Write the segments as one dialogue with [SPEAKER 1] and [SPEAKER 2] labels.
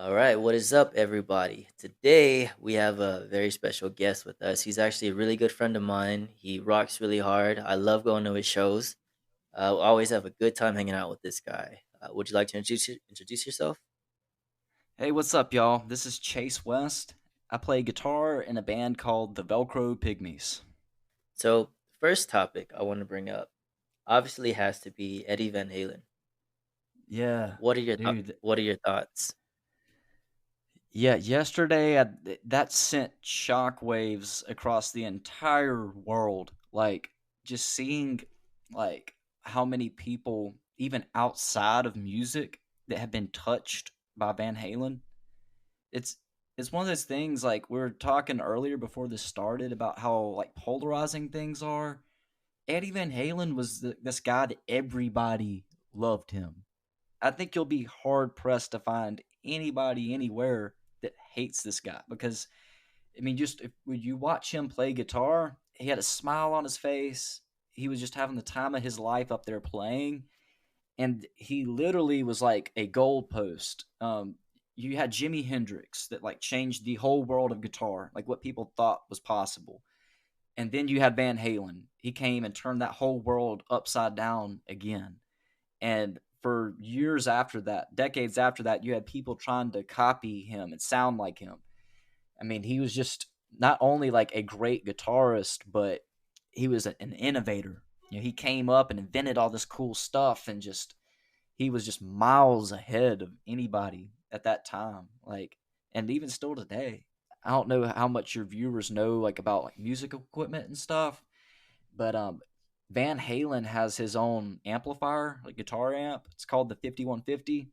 [SPEAKER 1] All right, what is up, everybody? Today we have a very special guest with us. He's actually a really good friend of mine. He rocks really hard. I love going to his shows. Always have a good time hanging out with this guy. Would you like to introduce yourself?
[SPEAKER 2] Hey, what's up, y'all? This is Chase West. I play guitar in a band called the Velcro Pygmies.
[SPEAKER 1] So, first topic I want to bring up obviously has to be Eddie Van Halen.
[SPEAKER 2] Yeah,
[SPEAKER 1] What are your
[SPEAKER 2] dude.
[SPEAKER 1] What are your thoughts?
[SPEAKER 2] Yeah, yesterday that sent shockwaves across the entire world. Like just seeing like how many people even outside of music that have been touched by Van Halen. It's it's one of those things like we were talking earlier before this started about how like polarizing things are. Eddie Van Halen was this guy that everybody loved him. I think you'll be hard pressed to find anybody anywhere that hates this guy because I mean, just when you watch him play guitar, he had a smile on his face. He was just having the time of his life up there playing, and he literally was like a goalpost. You had Jimi Hendrix that like changed the whole world of guitar, like what people thought was possible. And then you had Van Halen. He came and turned that whole world upside down again. And for years after that, decades after that, you had people trying to copy him and sound like him. I mean, he was just not only like a great guitarist, but he was an innovator. He came up and invented all this cool stuff and just he was just miles ahead of anybody at that time. Like, and even still today, I don't know how much your viewers know like about like music equipment and stuff, but Van Halen has his own amplifier, like guitar amp. It's called the 5150,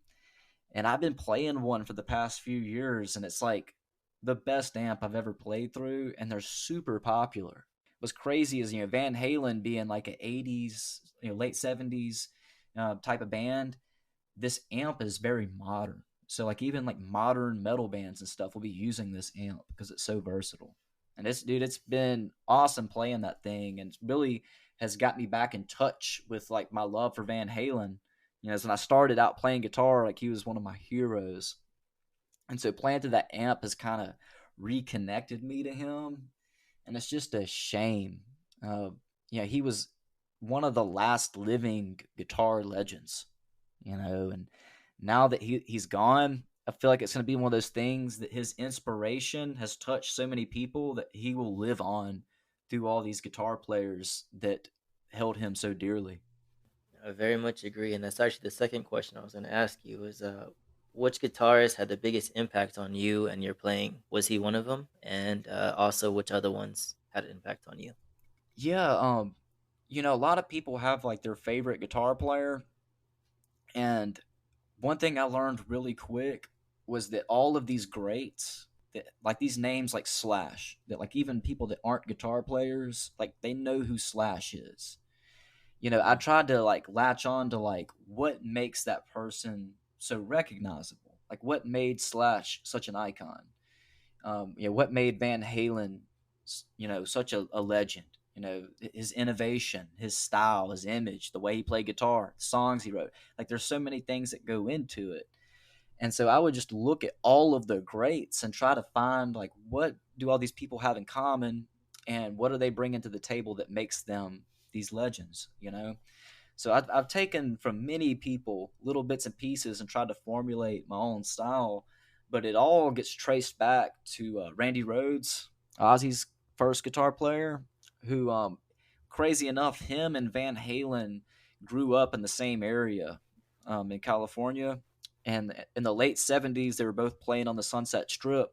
[SPEAKER 2] and I've been playing one for the past few years, and it's like the best amp I've ever played through, and they're super popular. What's crazy is Van Halen being like an '80s, late '70s type of band. This amp is very modern. So like even like modern metal bands and stuff will be using this amp because it's so versatile. And it's been awesome playing that thing, and it really has got me back in touch with like my love for Van Halen. As when I started out playing guitar, like he was one of my heroes, and so playing through that amp has kind of reconnected me to him, and it's just a shame. He was one of the last living guitar legends, and now that he's gone, I feel like it's going to be one of those things that his inspiration has touched so many people that he will live on through all these guitar players that held him so dearly.
[SPEAKER 1] I very much agree, and that's actually the second question I was going to ask you is which guitarist had the biggest impact on you and your playing? Was he one of them? And also, which other ones had an impact on you?
[SPEAKER 2] Yeah, a lot of people have like their favorite guitar player, and one thing I learned really quick was that all of these greats, that like these names like Slash, that like even people that aren't guitar players, like they know who Slash is. I tried to like latch on to like what makes that person so recognizable. Like what made Slash such an icon. What made Van Halen, such a legend. His innovation, his style, his image, the way he played guitar, the songs he wrote. Like there's so many things that go into it. And so I would just look at all of the greats and try to find like what do all these people have in common and what are they bringing to the table that makes them these legends. So I've taken from many people little bits and pieces and tried to formulate my own style, but it all gets traced back to Randy Rhoads, Ozzy's first guitar player, who, crazy enough, him and Van Halen grew up in the same area in California. And in the late 70s, they were both playing on the Sunset Strip,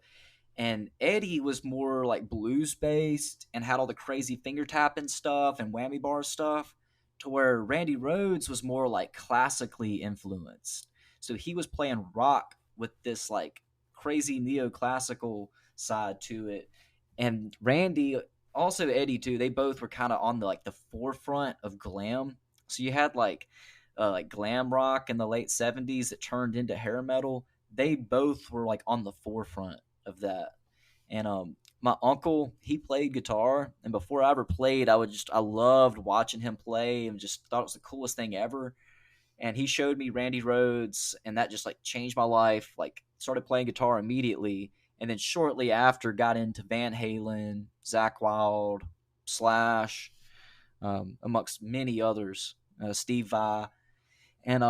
[SPEAKER 2] and Eddie was more like blues based and had all the crazy finger tapping stuff and whammy bar stuff, to where Randy Rhoads was more like classically influenced. So he was playing rock with this like crazy neoclassical side to it. And Randy, also Eddie too, they both were kind of on the forefront of glam. So you had like glam rock in the late 70s that turned into hair metal. They both were like on the forefront of that. And my uncle, he played guitar, and before I ever played, I loved watching him play and just thought it was the coolest thing ever. and he showed me Randy Rhoads, and that just like changed my life. Like started playing guitar immediately, and then shortly after got into Van Halen, Zach Wild, Slash, amongst many others, Steve Vai, and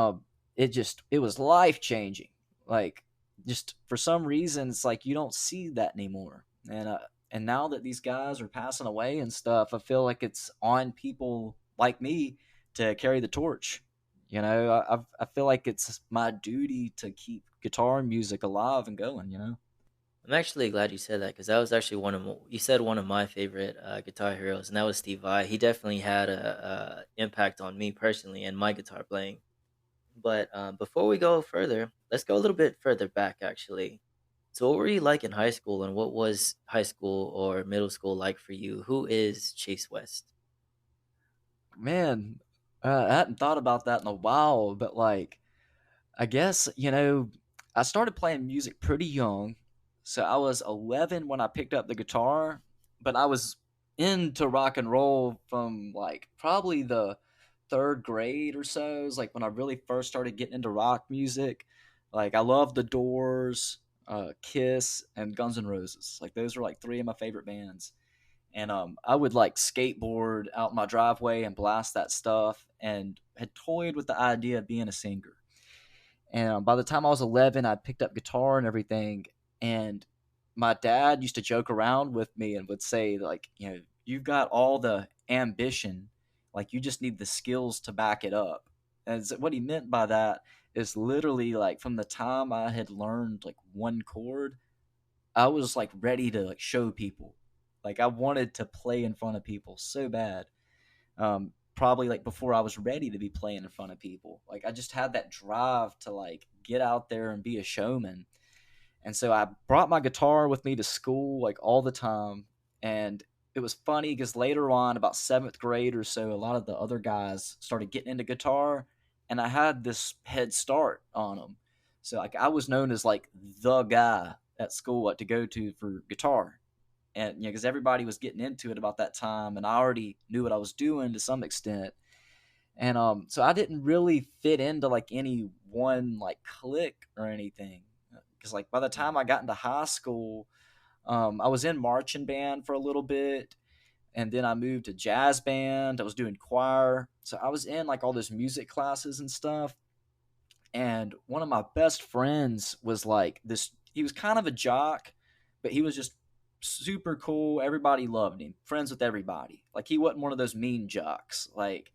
[SPEAKER 2] it was life changing. Like just for some reason, it's like you don't see that anymore, and now that these guys are passing away and stuff, I feel like it's on people like me to carry the torch. I feel like it's my duty to keep guitar music alive and going.
[SPEAKER 1] I'm actually glad you said that because that was actually you said one of my favorite guitar heroes, and that was Steve Vai. He definitely had a impact on me personally and my guitar playing. But before we go further, let's go a little bit further back, actually. So, what were you like in high school, and what was high school or middle school like for you? Who is Chase West?
[SPEAKER 2] Man, I hadn't thought about that in a while, but like I guess, I started playing music pretty young. So I was 11 when I picked up the guitar, but I was into rock and roll from like probably the third grade or so. It was like when I really first started getting into rock music. Like I love The Doors, Kiss, and Guns N' Roses. Like those were like three of my favorite bands. And I would like skateboard out my driveway and blast that stuff and had toyed with the idea of being a singer. And by the time I was 11, I picked up guitar and everything. And my dad used to joke around with me and would say, like, you've got all the ambition, like, you just need the skills to back it up. And what he meant by that is literally like from the time I had learned like one chord, I was like ready to like show people. Like, I wanted to play in front of people so bad. Probably like before I was ready to be playing in front of people. Like I just had that drive to like get out there and be a showman. And so I brought my guitar with me to school like all the time. And it was funny because later on, about seventh grade or so, a lot of the other guys started getting into guitar, and I had this head start on them. So like I was known as like the guy at school to go to for guitar, and because everybody was getting into it about that time, and I already knew what I was doing to some extent, and so I didn't really fit into like any one like clique or anything, because like by the time I got into high school, I was in marching band for a little bit, and then I moved to jazz band. I was doing choir, so I was in like all those music classes and stuff. And one of my best friends was like this, he was kind of a jock, but he was just super cool. Everybody loved him, friends with everybody. Like he wasn't one of those mean jocks. Like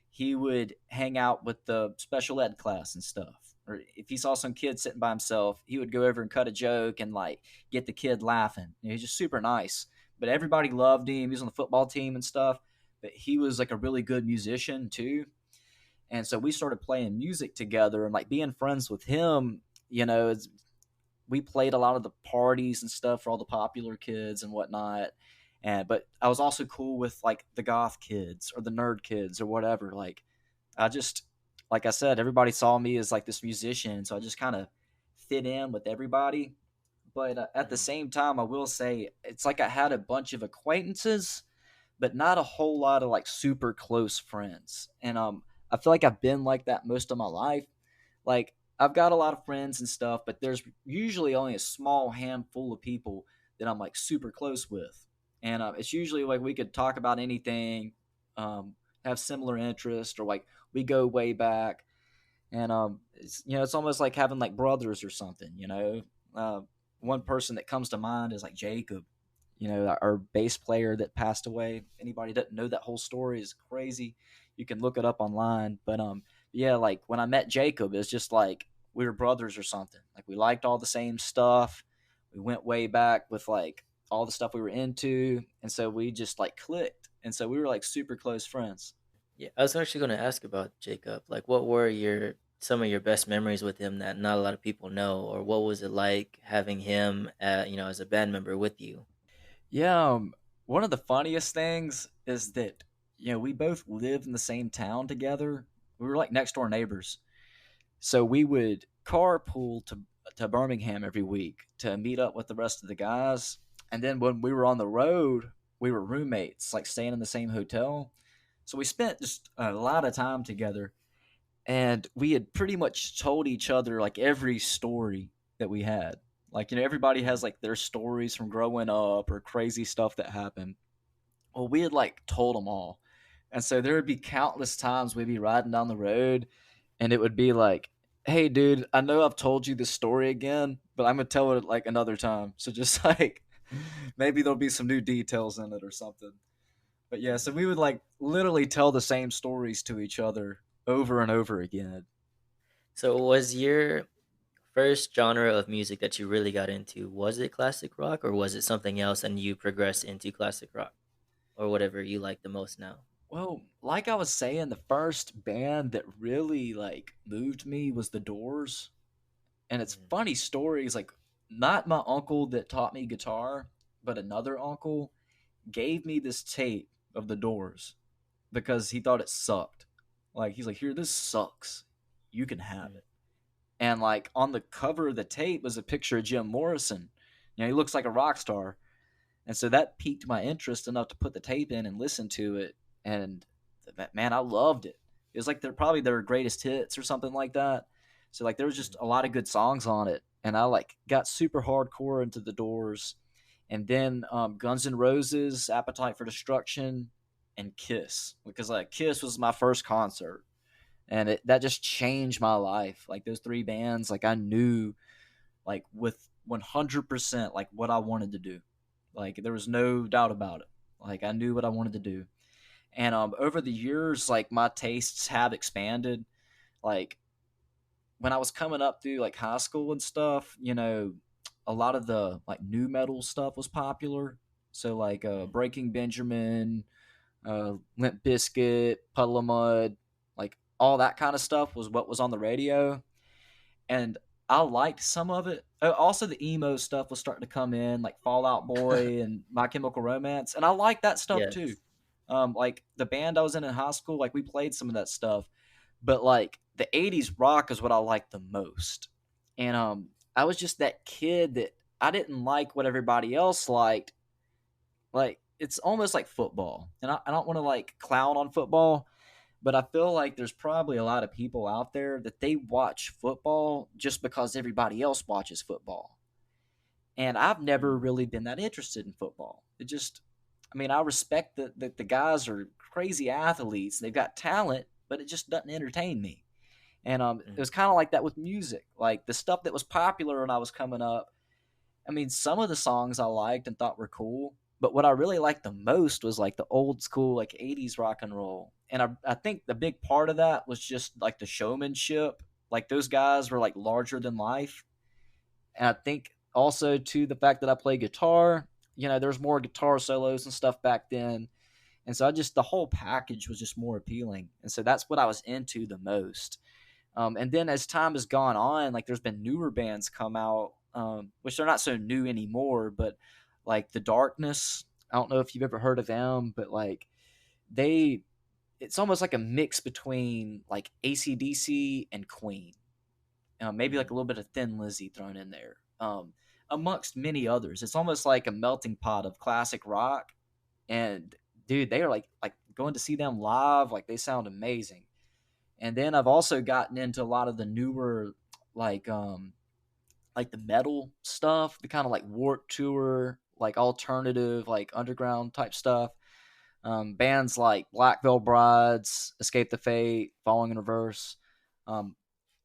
[SPEAKER 2] he would hang out with the special ed class and stuff, or if he saw some kid sitting by himself, he would go over and cut a joke and like get the kid laughing. He's just super nice, but everybody loved him. He was on the football team and stuff, but he was like a really good musician too. And so we started playing music together and like being friends with him. We played a lot of the parties and stuff for all the popular kids and whatnot. And but I was also cool with like the goth kids or the nerd kids or whatever. Like I just, like I said, everybody saw me as like this musician, so I just kind of fit in with everybody. But at the
[SPEAKER 1] Mhm.
[SPEAKER 2] same time, I will say it's like I had a bunch of acquaintances, but not a whole lot of like super close friends. And I feel like I've been like that most of my life. Like I've got a lot of friends and stuff, but there's usually only a small handful of people that I'm like super close with. And it's usually like we could talk about anything, have similar interests, or like we go way back. And it's almost like having like brothers or something. uh, One person that comes to mind is like Jacob, our bass player that passed away. Anybody that doesn't know that whole story is crazy. You can look it up online. But yeah, like when I met Jacob, it's just like we were brothers or something. Like we liked all the same stuff. We went way back with like all the stuff we were into, and so we just like clicked, and so we were like super close friends.
[SPEAKER 1] Yeah, I was actually going to ask about Jacob. Like, what were your some of your best memories with him that not a lot of people know, or what was it like having him, as a band member with you?
[SPEAKER 2] Yeah, one of the funniest things is that we both lived in the same town together. We were like next door neighbors, so we would carpool to Birmingham every week to meet up with the rest of the guys. And then when we were on the road, we were roommates, like staying in the same hotel. So we spent just a lot of time together. and we had pretty much told each other like every story that we had. Like, everybody has
[SPEAKER 1] Mm,
[SPEAKER 2] like their stories from growing up or crazy stuff that happened. Well, we had like told them all. And so there would be countless times we'd be riding down the road and it would be like, hey, dude, I know I've told you this story again, but I'm going to tell it like another time. So just like maybe there'll be some new details in it or something. But yeah, so
[SPEAKER 1] mm.
[SPEAKER 2] we would like literally tell the same stories to each other over and over again.
[SPEAKER 1] So was your first genre of music that you really got into, was it classic rock or was it something else and you progressed into classic rock or whatever you like the most now?
[SPEAKER 2] Well, like I was saying, the first band that really like moved me was The Doors. And it's
[SPEAKER 1] Mm,
[SPEAKER 2] funny stories like not my uncle that taught me guitar, but another uncle gave me this tape of The Doors because he thought it sucked. Like he's like, "Here, this sucks. You can have
[SPEAKER 1] mm,
[SPEAKER 2] it." And like on the cover of the tape was a picture of Jim Morrison. He looks like a rock star. And so that piqued my interest enough to put the tape in and listen to it. And man, I loved it. It was like they're probably their greatest hits or something like that. So like there was just
[SPEAKER 1] mm,
[SPEAKER 2] a lot of good songs on it. And I like got super hardcore into the Doors. And then Guns N' Roses, Appetite for Destruction, and Kiss. Because like Kiss was my first concert. And that just changed my life. Like those three bands, like I knew like with 100% like what I wanted to do. Like there was no doubt about it. Like I knew what I wanted to do. And over the years, like my tastes have expanded. Like when I was coming up through like high school and stuff, a lot of the like new metal stuff was popular. So like
[SPEAKER 1] mm,
[SPEAKER 2] Breaking Benjamin, Limp Bizkit, Puddle of Mud, like all that kind of stuff was what was on the radio, and I liked some of it. Also, the emo stuff was starting to come in, like Fallout
[SPEAKER 1] mm.
[SPEAKER 2] Boy and My Chemical Romance, and I liked that stuff too.
[SPEAKER 1] Yes.
[SPEAKER 2] Like the band I was in high school, like we played some of that stuff, but like the '80s rock is what I liked the most. And I was just that kid that I didn't like what everybody else liked. Like it's almost like football, and I don't want to like clown on football, but I feel like there's probably a lot of people out there that they watch football just because everybody else watches football. And I've never
[SPEAKER 1] Mm,
[SPEAKER 2] really been that interested in football. I mean, I respect that the guys are crazy athletes. They've got talent, but it just doesn't entertain me. And it
[SPEAKER 1] mm,
[SPEAKER 2] was kind of like that with music. Like the stuff that was popular when I was coming up, I mean, some of the songs I liked and thought were cool, but what I really liked the most was like the old school, like '80s rock and roll. And I think the big part of that was just like the showmanship. Like those guys were like larger than life. And I think also to the fact that I play guitar, there's more guitar solos and stuff back then. And so the whole package was just more appealing. And so that's what I was into the most. And then as time has gone on, like there's been newer bands come out, which they're not so new anymore, but like The Darkness. I don't know if you've ever heard of them, but like they, it's almost like a mix between like AC/DC and Queen. Maybe like
[SPEAKER 1] mm,
[SPEAKER 2] a little bit of Thin Lizzy thrown in there, amongst many others. It's almost like a melting pot of classic rock. And dude, they are like going to see them live, like they sound amazing. And then I've also gotten into a lot of the newer like like the metal stuff, the kind of like Warped Tour, like alternative, like underground type stuff. Bands like Black Veil Brides, Escape the Fate, Falling in Reverse. Um,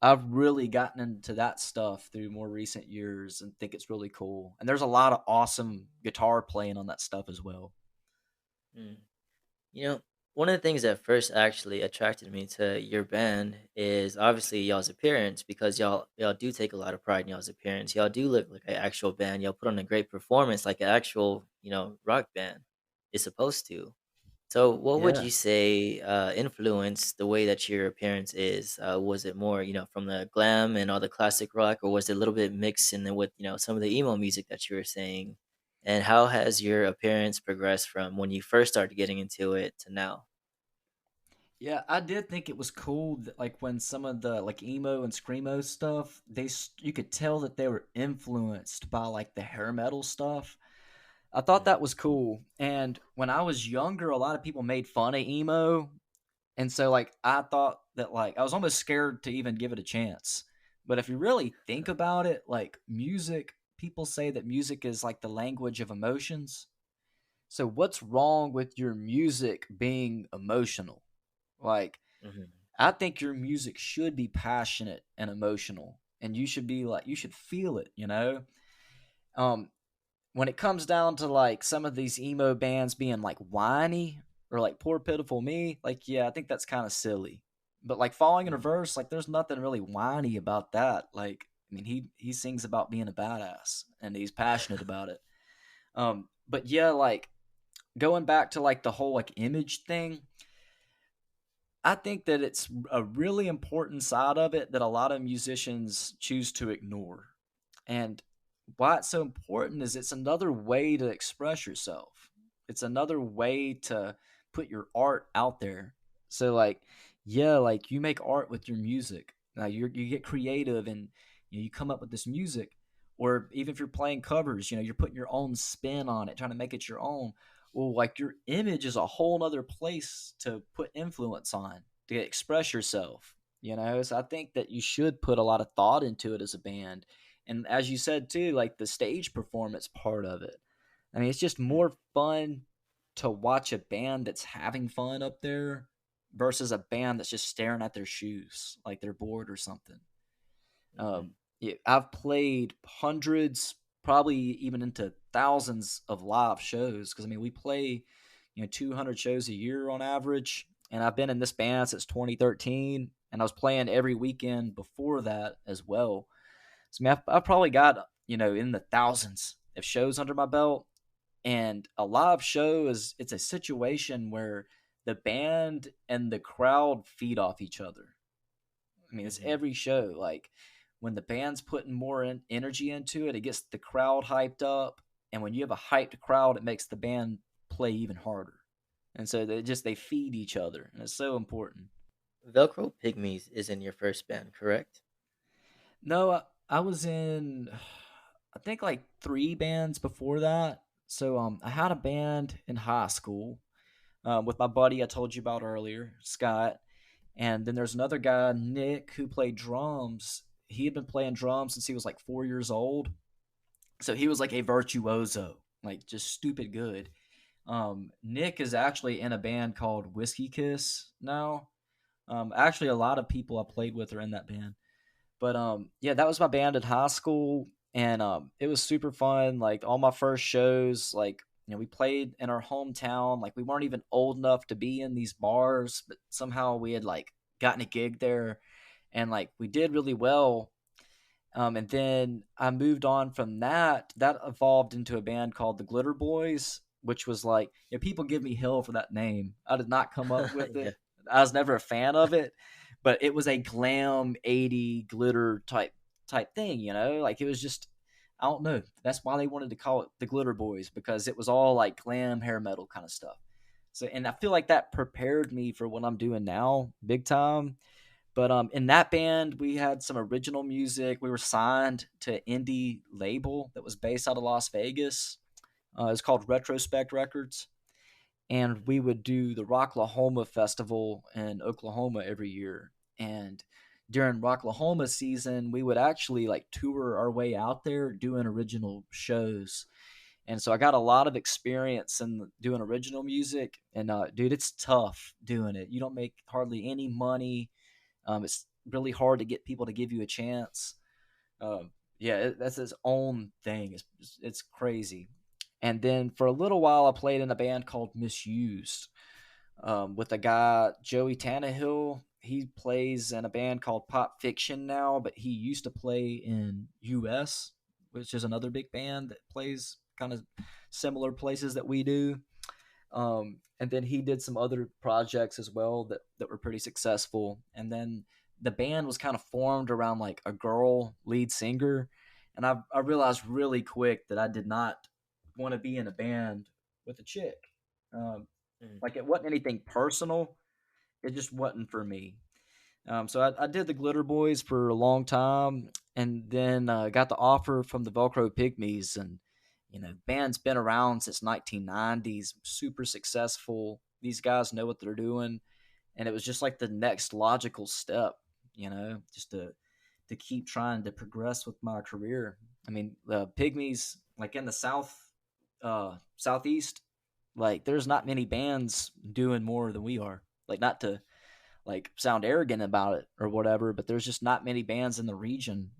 [SPEAKER 2] I've really gotten into that stuff through more recent years and think it's really cool. And there's a lot of awesome guitar playing on that stuff as well.
[SPEAKER 1] mm. You know, one of the things that first actually attracted me to your band is obviously y'all's appearance because y'all do take a lot of pride in y'all's appearance. Y'all do look like an actual band. Y'all put on a great performance like an actual, rock band is supposed to. So, what would
[SPEAKER 2] Yeah.
[SPEAKER 1] you say influenced the way that your appearance is? Was it more, from the glam and all the classic rock, or was it a little bit mixed in there with, some of the emo music that you were saying? And how has your appearance progressed from when you first started getting into it to now?
[SPEAKER 2] Yeah, I did think it was cool that, like when some of the like emo and screamo stuff, you could tell that they were influenced by like the hair metal stuff. I thought
[SPEAKER 1] Mm,
[SPEAKER 2] that was cool. And when I was younger, a lot of people made fun of emo, And so like I thought that like I was almost scared to even give it a chance. But if you really think about it, like music, people say that music is like the language of emotions. So what's wrong with your music being emotional? Like
[SPEAKER 1] Mhm.
[SPEAKER 2] I think your music should be passionate and emotional, and you should be like you should feel it, you know? Um when it comes down to like some of these emo bands being like whiny or like poor pitiful me, like yeah, I think that's kind of silly. But like falling in
[SPEAKER 1] Mhm.
[SPEAKER 2] reverse, like there's nothing really whiny about that. Like I mean, he sings about being a badass and he's passionate about it. But yeah, like going back to like the whole like image thing, I think that it's a really important side of it that a lot of musicians choose to ignore. And why it's so important is it's another way to express yourself. It's another way to put your art out there. So like, yeah, like you make art with your music. Now you get creative and you come up with this music, or even if you're playing covers, you're putting your own spin on it, trying to make it your own. Well, like your image is a whole other place to put influence on to express yourself. So I think that you should put a lot of thought into it as a band, and as you said too, like the stage performance part of it. I mean, it's just
[SPEAKER 1] Mhm.
[SPEAKER 2] more fun to watch a band that's having fun up there versus a band that's just staring at their shoes like they're bored or something.
[SPEAKER 1] Mhm.
[SPEAKER 2] Yeah, I've played hundreds, probably even into thousands of live shows because I mean we play 200 shows a year on average, and I've been in this band since 2013, and I was playing every weekend before that as well. So, I mean, I've probably got, in the thousands of shows under my belt. And a live show it's a situation where the band and the crowd feed off each other. I mean, it's
[SPEAKER 1] Mhm.
[SPEAKER 2] every show. Like when the band's putting more energy into it, it gets the crowd hyped up. And when you have a hyped crowd, it makes the band play even harder. And so they feed each other, and it's so important.
[SPEAKER 1] Velcro Pygmies is in your first band, correct?
[SPEAKER 2] No, I was in, I think like three bands before that. So I had a band in high school with my buddy I told you about earlier, Scott, and then there's another guy, Nick, who played drums. He had been playing drums since he was like 4 years old, so he was like a virtuoso, like just stupid good. Nick is actually in a band called Whiskey Kiss now. Actually, a lot of people I played with are in that band. But yeah, that was my band in high school, and it was super fun. Like all my first shows, like we played in our hometown. Like we weren't even old enough to be in these bars, but somehow we had like gotten a gig there, and like we did really well. And then I moved on from that. That evolved into a band called the Glitter Boys, which was like, people give me hell for that name. I did not come up with
[SPEAKER 1] Yeah.
[SPEAKER 2] it. I was never a fan of it, but it was a glam 80 glitter type thing, Like it was just, I don't know. That's why they wanted to call it the Glitter Boys, because it was all like glam hair metal kind of stuff. So, and I feel like that prepared me for what I'm doing now, big time. But in that band, we had some original music. We were signed to an indie label that was based out of Las Vegas. It's called Retrospect Records, and we would do the Rocklahoma Festival in Oklahoma every year. And during Rocklahoma season, we would actually like tour our way out there doing original shows. And so I got a lot of experience in doing original music. And dude, it's tough doing it. You don't make hardly any money. It's really hard to get people to give you a chance. Yeah, that's its own thing. It's crazy. And then for a little while, I played in a band called Misused with a guy, Joey Tannehill. He plays in a band called Pop Fiction now, but he used to play in US, which is another big band that plays kind of similar places that we do. And then he did some other projects as well that were pretty successful. And then the band was kind of formed around like a girl lead singer. And I realized really quick that I did not want to be in a band with a chick. Um,
[SPEAKER 1] Mhm.
[SPEAKER 2] like it wasn't anything personal. It just wasn't for me. So I did the Glitter Boys for a long time, and then got the offer from the Velcro Pygmies, and band's been around since 1990s, super successful. These guys know what they're doing, and it was just like the next logical step, just to keep trying to progress with my career. I mean, the Pygmies, like in the southeast, like there's not many bands doing more than we are. Like, not to like sound arrogant about it or whatever, but there's just not many bands in the region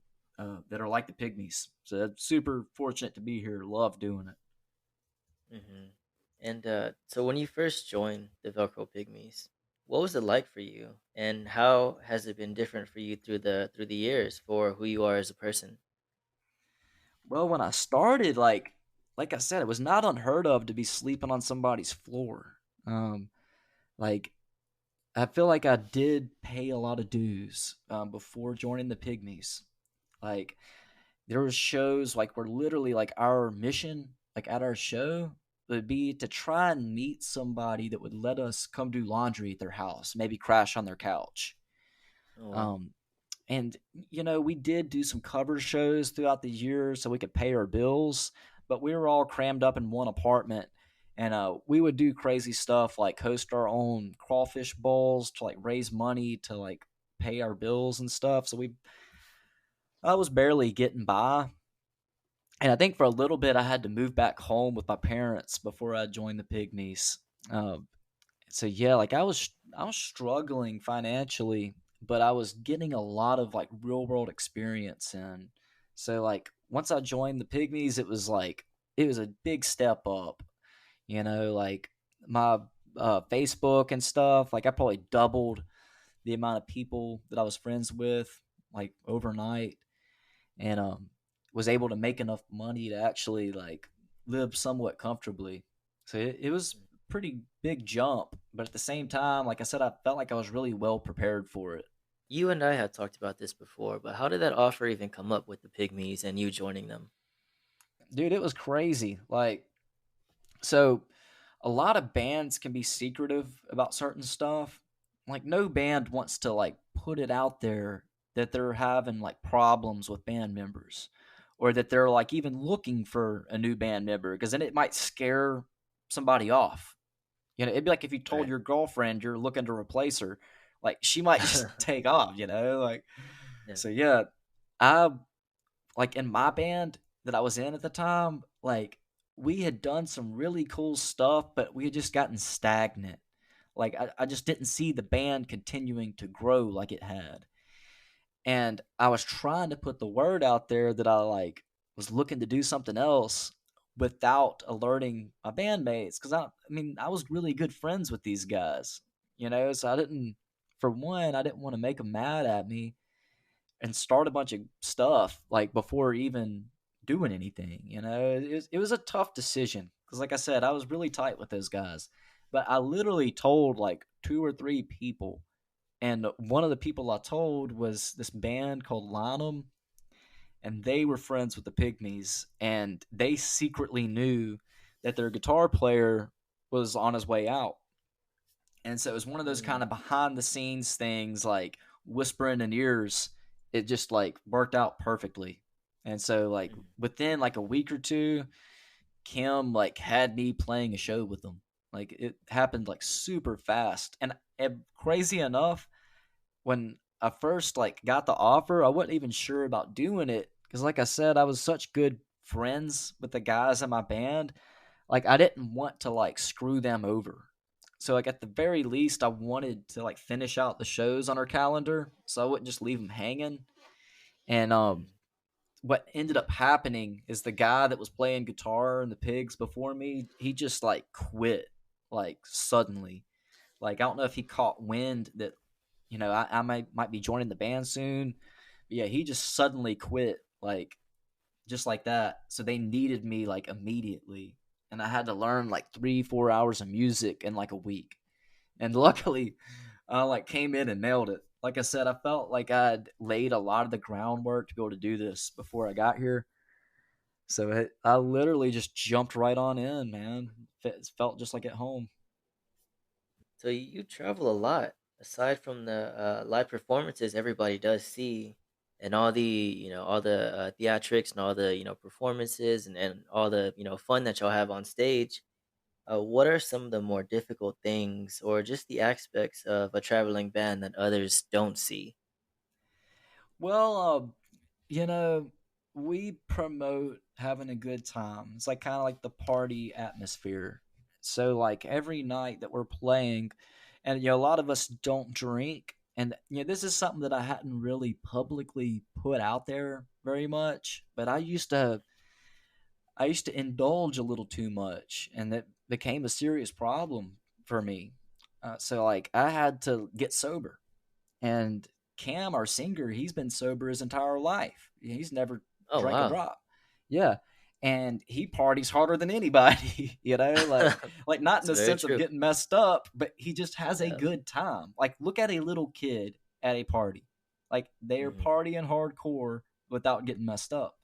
[SPEAKER 2] that are like the Pygmies. So I'm super fortunate to be here. Love doing it.
[SPEAKER 1] Hmm. And so when you first joined the Velcro Pygmies, what was it like for you, and how has it been different for you through the years for who you are as a person?
[SPEAKER 2] Well, when I started, like I said, it was not unheard of to be sleeping on somebody's floor. Um, like I feel like I did pay a lot of dues before joining the Pygmies. Like there was shows like where literally like our mission, like at our show, would be to try and meet somebody that would let us come do laundry at their house, maybe crash on their couch.
[SPEAKER 1] Oh wow.
[SPEAKER 2] Um, and we did do some cover shows throughout the year so we could pay our bills, but we were all crammed up in one apartment, and we would do crazy stuff like host our own crawfish bowls to like raise money to like pay our bills and stuff. So I was barely getting by, and I think for a little bit I had to move back home with my parents before I joined the Pygmies. Uh, so yeah, like I was struggling financially, but I was getting a lot of like real world experience. And so like once I joined the Pygmies, it was a big step up. Like my Facebook and stuff, like I probably doubled the amount of people that I was friends with like overnight, and was able to make enough money to actually like live somewhat comfortably. So it was pretty big jump, but at the same time, like I said, I felt like I was really well prepared for it.
[SPEAKER 1] You and I had talked about this before, but how did that offer even come up with the Pygmies and you joining them?
[SPEAKER 2] Dude, it was crazy. Like, so a lot of bands can be secretive about certain stuff. Like, no band wants to like put it out there that they're having like problems with band members, or that they're like even looking for a new band member, because then it might scare somebody off. It'd be like if you told
[SPEAKER 1] Right.
[SPEAKER 2] your girlfriend you're looking to replace her, like she might just take off, like.
[SPEAKER 1] Yeah.
[SPEAKER 2] So yeah, I like in my band that I was in at the time, like we had done some really cool stuff, but we had just gotten stagnant. Like I just didn't see the band continuing to grow like it had. And I was trying to put the word out there that I like was looking to do something else without alerting my bandmates, because I mean I was really good friends with these guys, so I didn't, for one, I didn't want to make them mad at me and start a bunch of stuff like before even doing anything. It was a tough decision because, like I said, I was really tight with those guys, but I literally told like two or three people, and one of the people I told was this band called Linum, and they were friends with the Pygmies, and they secretly knew that their guitar player was on his way out. And so it was one of those kind
[SPEAKER 1] Mm,
[SPEAKER 2] of behind the scenes things, like whispering in ears. It just like worked out perfectly. And so like
[SPEAKER 1] mm,
[SPEAKER 2] within like a week or two, Kim like had me playing a show with them. Like it happened like super fast. And crazy enough, when I first like got the offer, I wasn't even sure about doing it because, like I said, I was such good friends with the guys in my band. Like I didn't want to like screw them over. So like at the very least, I wanted to like finish out the shows on our calendar, so I wouldn't just leave them hanging. And
[SPEAKER 1] mm,
[SPEAKER 2] what ended up happening is the guy that was playing guitar in the Pigs before me, he just like quit like suddenly. Like I don't know if he caught wind that I might be joining the band soon. But yeah, he just suddenly quit like just like that. So they needed me like immediately, and I had to learn like 3-4 hours of music in like a week. And luckily, I like came in and nailed it. Like I said, I felt like I'd laid a lot of the groundwork to be able to do this before I got here. So I literally just jumped right on in, man. It felt just like at home.
[SPEAKER 1] So you travel a lot. Aside from the live performances, everybody does see, and all the all the theatrics and all the performances and all the fun that y'all have on stage. What are some of the more difficult things or just the aspects of a traveling band that others don't see?
[SPEAKER 2] Well, you know, we promote having a good time. It's like kind of like the party atmosphere. So like every night that we're playing, and a lot of us don't drink, and this is something that I hadn't really publicly put out there very much, but I used to indulge a little too much, and that became a serious problem for me. So like I had to get sober, and Cam, our singer, he's been sober his entire life. He's never
[SPEAKER 1] Oh,
[SPEAKER 2] drank a
[SPEAKER 1] wow.
[SPEAKER 2] drop. Yeah. And he parties harder than anybody, like not in
[SPEAKER 1] It's
[SPEAKER 2] the
[SPEAKER 1] very
[SPEAKER 2] sense of
[SPEAKER 1] true.
[SPEAKER 2] getting messed up, but he just has a
[SPEAKER 1] Yeah.
[SPEAKER 2] good time. Like look at a little kid at a party. Like they're
[SPEAKER 1] Mhm,
[SPEAKER 2] partying hardcore without getting messed up.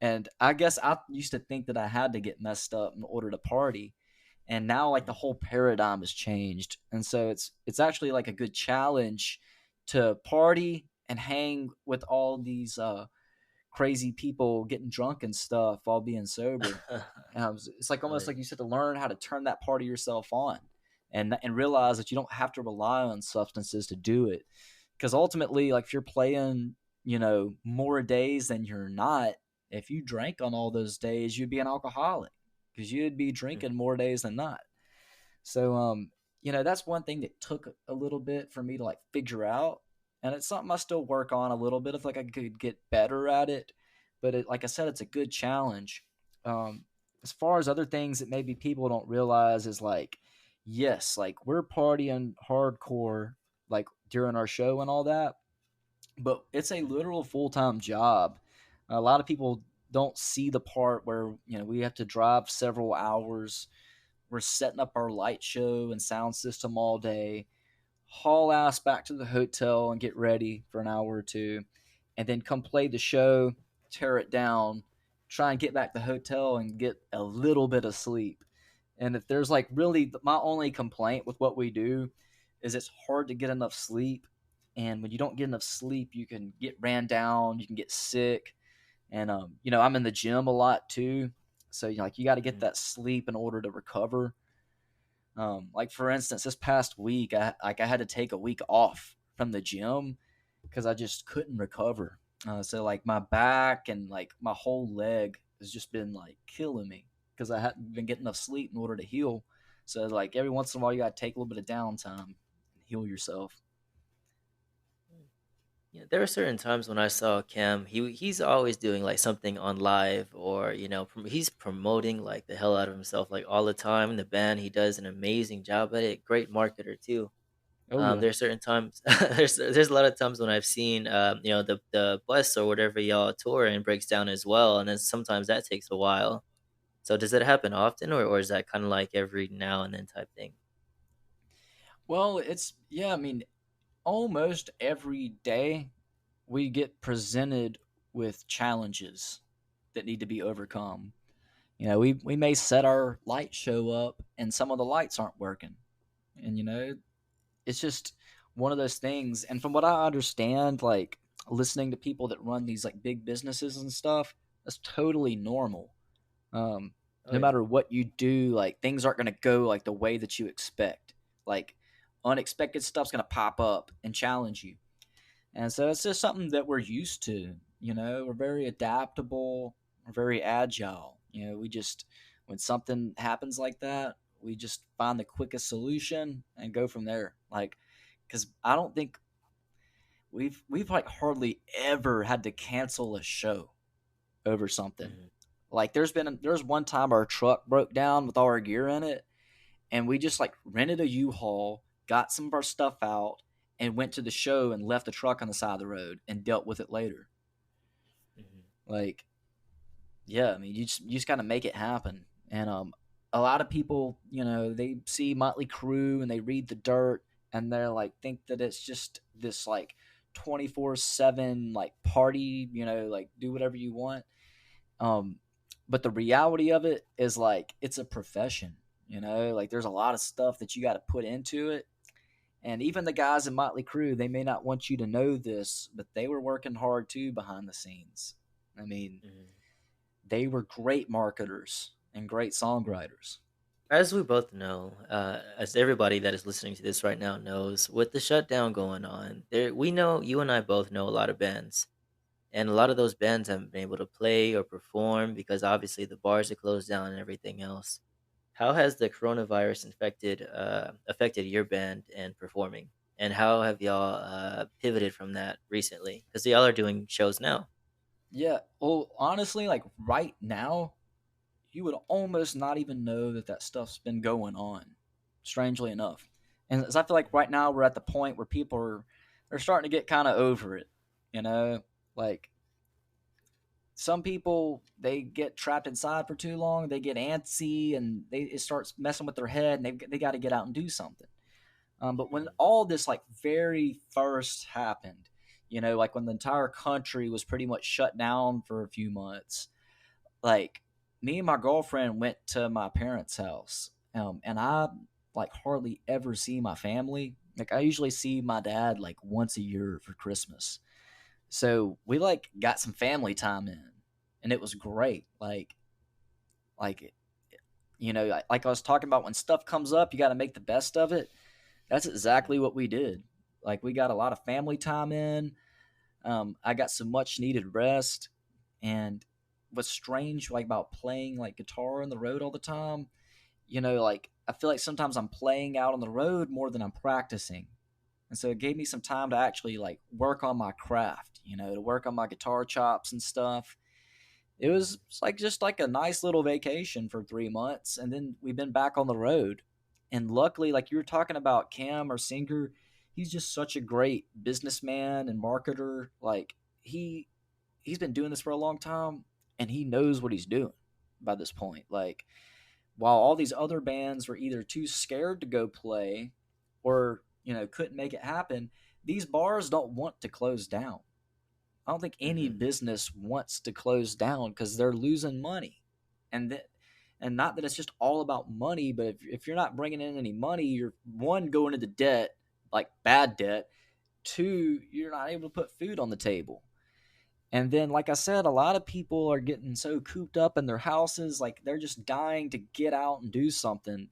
[SPEAKER 2] And I guess I used to think that I had to get messed up in order to party. And now like the
[SPEAKER 1] mhm.
[SPEAKER 2] whole paradigm has changed. And so it's actually like a good challenge to party and hang with all these crazy people getting drunk and stuff while being sober. It's like almost
[SPEAKER 1] Right.
[SPEAKER 2] like you said to learn how to turn that part of yourself on, and realize that you don't have to rely on substances to do it. Because ultimately, like if you're playing, more days than you're not, if you drank on all those days, you'd be an alcoholic because you'd be drinking
[SPEAKER 1] Mhm,
[SPEAKER 2] more days than not. So, that's one thing that took a little bit for me to like figure out, and it's something I still work on a little bit. If like I could get better at it, but like I said, it's a good challenge. Um, as far as other things that maybe people don't realize is like, yes, like we're partying hardcore like during our show and all that, but it's a
[SPEAKER 1] mhm.
[SPEAKER 2] literal full time job. A lot of people don't see the part where we have to drive several hours. We're setting up our light show and sound system all day, haul ass back to the hotel and get ready for an hour or two, and then come play the show, tear it down, try and get back to the hotel and get a little bit of sleep. And if there's like really my only complaint with what we do is it's hard to get enough sleep. And when you don't get enough sleep, you can get ran down, you can get sick. And I'm in the gym a lot too. So like you got to get
[SPEAKER 1] Mhm.
[SPEAKER 2] that sleep in order to recover. Like for instance, this past week, I had to take a week off from the gym because I just couldn't recover. So like my back and like my whole leg has just been like killing me because I hadn't been getting enough sleep in order to heal. So like every once in a while, you got to take a little bit of downtime and heal yourself.
[SPEAKER 1] Yeah, there are certain times when I saw Cam, he's always doing like something on live or he's promoting like the hell out of himself like all the time in the band. He does an amazing job at it. Great marketer too.
[SPEAKER 2] Oh yeah.
[SPEAKER 1] There's certain times there's a lot of times when I've seen the bus or whatever y'all tour and breaks down as well, and then sometimes that takes a while. So does it happen often, or is that kind of like every now and then type thing?
[SPEAKER 2] Well, it's yeah. I mean, almost every day we get presented with challenges that need to be overcome. We may set our light show up and some of the lights aren't working. And it's just one of those things. And from what I understand, like listening to people that run these like big businesses and stuff, that's totally normal. Um,
[SPEAKER 1] Oh
[SPEAKER 2] no
[SPEAKER 1] yeah.
[SPEAKER 2] matter what you do, like things aren't gonna go like the way that you expect. Like unexpected stuff's gonna pop up and challenge you. And so it's just something that we're used to. We're very adaptable, we're very agile. We just, when something happens like that, we just find the quickest solution and go from there. Like, because I don't think we've like hardly ever had to cancel a show over something.
[SPEAKER 1] Hmm.
[SPEAKER 2] Like, there's one time our truck broke down with all our gear in it, and we just like rented a U-Haul, got some of our stuff out, and went to the show and left the truck on the side of the road and dealt with it later.
[SPEAKER 1] Hmm.
[SPEAKER 2] Like, yeah, I mean, you just got to make it happen. And a lot of people, they see Motley Crue and they read the dirt and they're like think that it's just this like 24/7 like party, like do whatever you want. Um, but the reality of it is like it's a profession. Like there's a lot of stuff that you got to put into it. And even the guys in Motley Crue, they may not want you to know this, but they were working hard too behind the scenes. I mean,
[SPEAKER 1] Hmm.
[SPEAKER 2] they were great marketers and great songwriters.
[SPEAKER 1] As we both know, as everybody that is listening to this right now knows, with the shutdown going on, there we know you and I both know a lot of bands, and a lot of those bands haven't been able to play or perform because obviously the bars are closed down and everything else. How has the coronavirus affected your band and performing? And how have y'all pivoted from that recently? Because y'all are doing shows now.
[SPEAKER 2] Yeah, well, honestly, like right now, you would almost not even know that that stuff's been going on. Strangely enough, and as I feel like right now we're at the point where people are they're starting to get kind of over it. You know, like some people they get trapped inside for too long, they get antsy, and it starts messing with their head, and they got to get out and do something. But when
[SPEAKER 1] Mhm.
[SPEAKER 2] all this like very first happened, like when the entire country was pretty much shut down for a few months, like me and my girlfriend went to my parents' house, and I like hardly ever see my family. Like I usually see my dad like once a year for Christmas. So we like got some family time in, and it was great. Like like I was talking about, when stuff comes up, you got to make the best of it. That's
[SPEAKER 1] Mhm.
[SPEAKER 2] exactly what we did. Like we got a lot of family time in. I got some much needed rest, and what's strange like about playing like guitar on the road all the time, like I feel like sometimes I'm playing out on the road more than I'm practicing. And so it gave me some time to actually like work on my craft, to work on my guitar chops and stuff. It was like just like a nice little vacation for 3 months, and then we've been back on the road. And luckily, like you were talking about Cam or Singer, he's just such a great businessman and marketer. Like he's been doing this for a long time, and he knows what he's doing by this point. Like while all these other bands were either too scared to go play or couldn't make it happen, these bars don't want to close down. I don't think any
[SPEAKER 1] Mhm.
[SPEAKER 2] business wants to close down because they're losing money, and and not that it's just all about money, but if you're not bringing in any money, you're one going into debt, like bad debt. Two, you're not able to put food on the table. And then, like I said, a lot of people are getting so cooped up in their houses, like they're just dying to get out and do something.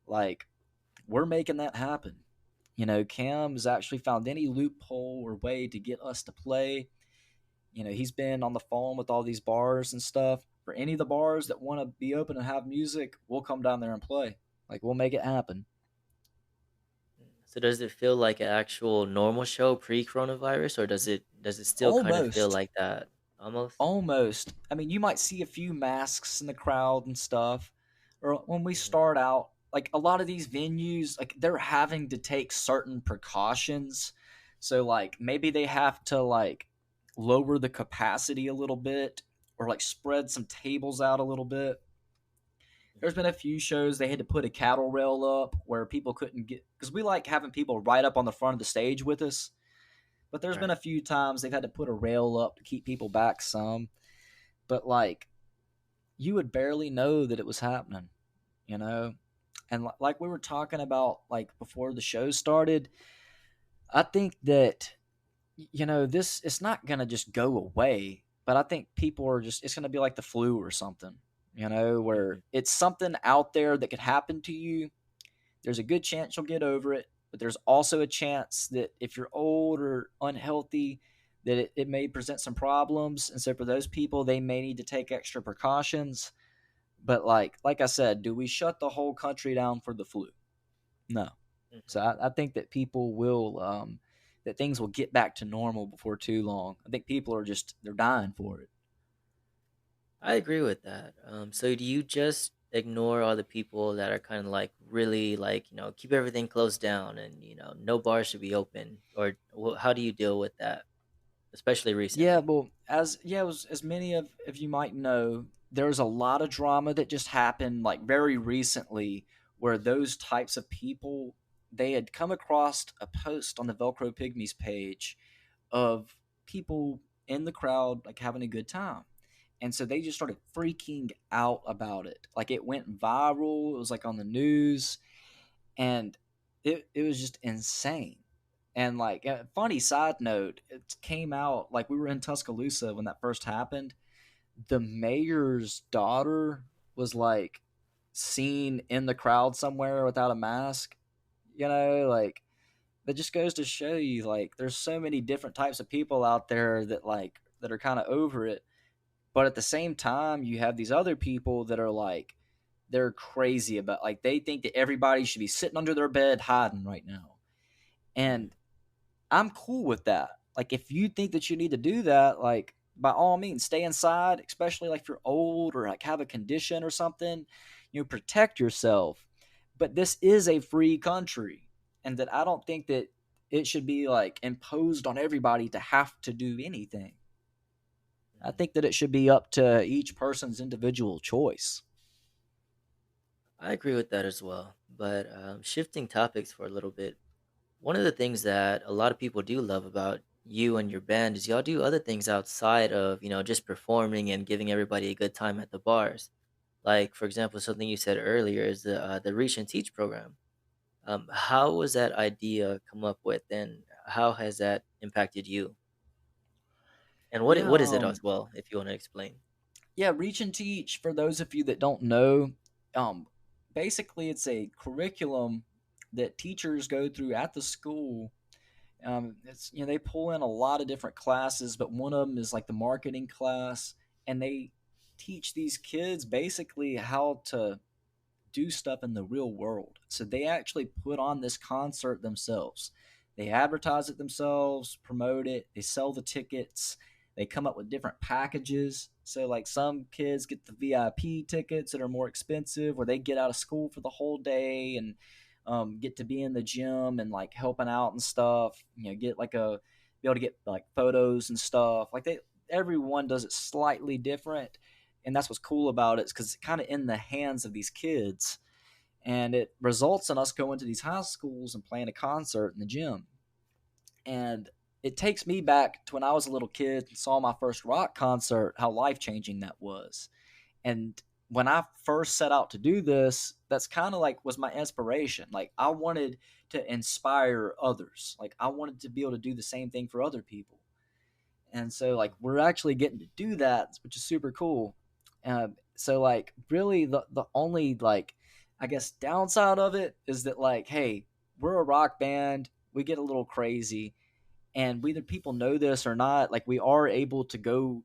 [SPEAKER 2] Like we're making that happen. Cam's actually found any loophole or way to get us to play. He's been on the phone with all these bars and stuff. For any of the bars that want to be open and have music, we'll come down there and play. Like we'll make it happen.
[SPEAKER 1] So does it feel like an actual normal show pre-coronavirus, or does it still kind of feel
[SPEAKER 2] Almost.
[SPEAKER 1] like that almost?
[SPEAKER 2] Almost. I mean, you might see a few masks in the crowd and stuff. Or when we
[SPEAKER 1] Mhm.
[SPEAKER 2] start out, like a lot of these venues, like they're having to take certain precautions. So like maybe they have to like lower the capacity a little bit, or like spread some tables out a little bit. There's
[SPEAKER 1] Mhm.
[SPEAKER 2] been a few shows they had to put a cattle rail up where people couldn't get, because we like having people right up on the front of the stage with us. But there's been a
[SPEAKER 1] Right.
[SPEAKER 2] few times they've had to put a rail up to keep people back some. But like you would barely know that it was happening, you know? And like we were talking about like before the show started, I think that this it's not going to just go away, but I think people are just it's going to be like the flu or something, where
[SPEAKER 1] Mhm.
[SPEAKER 2] it's something out there that could happen to you. There's a good chance you'll get over it, but there's also a chance that if you're old or unhealthy, that it may present some problems. And so for those people, they may need to take extra precautions. But like I said, do we shut the whole country down for the flu? No. So
[SPEAKER 1] Mhm.
[SPEAKER 2] I think that people will that things will get back to normal before too long. I think people are just they're dying for it.
[SPEAKER 1] I agree with that. So do you just ignore all the people that are kind of like really like keep everything closed down and no bars should be open, or how do you deal with that, especially
[SPEAKER 2] Yeah,
[SPEAKER 1] recently?
[SPEAKER 2] well, as many of you might know, there's a lot of drama that just happened like very recently, where those types of people they had come across a post on the Velcro Pygmies page of people in the crowd like having a good time. And so they just started freaking out about it. Like it went viral, it was like on the news, and it was just insane. And like a funny side note, it came out like we were in Tuscaloosa when that first happened. The mayor's daughter was like seen in the crowd somewhere without a mask. You know, like that just goes to show you like there's so many different types of people out there that that are kind of over it. But at the same time, you have these other people that are like they're crazy about like they think that everybody should be sitting under their bed hiding right now.
[SPEAKER 1] Mhm.
[SPEAKER 2] And I'm cool with that. Like if you think that you need to do that, like by all means stay inside, especially like if you're old or like have a condition or something, protect yourself. But this is a free country, and that I don't think that it should be like imposed on everybody to have to do anything. I
[SPEAKER 1] Mhm.
[SPEAKER 2] think that it should be up to each person's individual choice.
[SPEAKER 1] I agree with that as well. But shifting topics for a little bit, one of the things that a lot of people do love about you and your band is y'all do other things outside of, just performing and giving everybody a good time at the bars. Like, for example, something you said earlier is the Reach and Teach program. How was that idea come up with, and how has that impacted you? And
[SPEAKER 2] Yeah,
[SPEAKER 1] what is it as well, if you want to explain?
[SPEAKER 2] yeah, Reach and Teach, for those of you that don't know, um, basically it's a curriculum that teachers go through at the school. It's they pull in a lot of different classes, but one of them is like the marketing class, and they teach these kids basically how to do stuff in the real world. So they actually put on this concert themselves. They advertise it themselves, promote it, they sell the tickets, they come up with different packages. So like some kids get the VIP tickets that are more expensive, where they get out of school for the whole day and get to be in the gym and like helping out and stuff. Get like be able to get like photos and stuff. Like everyone does it slightly different, and that's what's cool about it, because it's kind of in the hands of these kids, and it results in us going to these high schools and playing a concert in the gym. And it takes me back to when I was a little kid and saw my first rock concert, how life changing that was. And when I first set out to do this, that's kind of like was my inspiration. Like I wanted to inspire others. Like I wanted to be able to do the same thing for other people. And so like we're actually getting to do that, which is super cool. So like really the only like I guess downside of it is that like hey, we're a rock band, we get a little crazy, and whether people know this or not, like we are able to go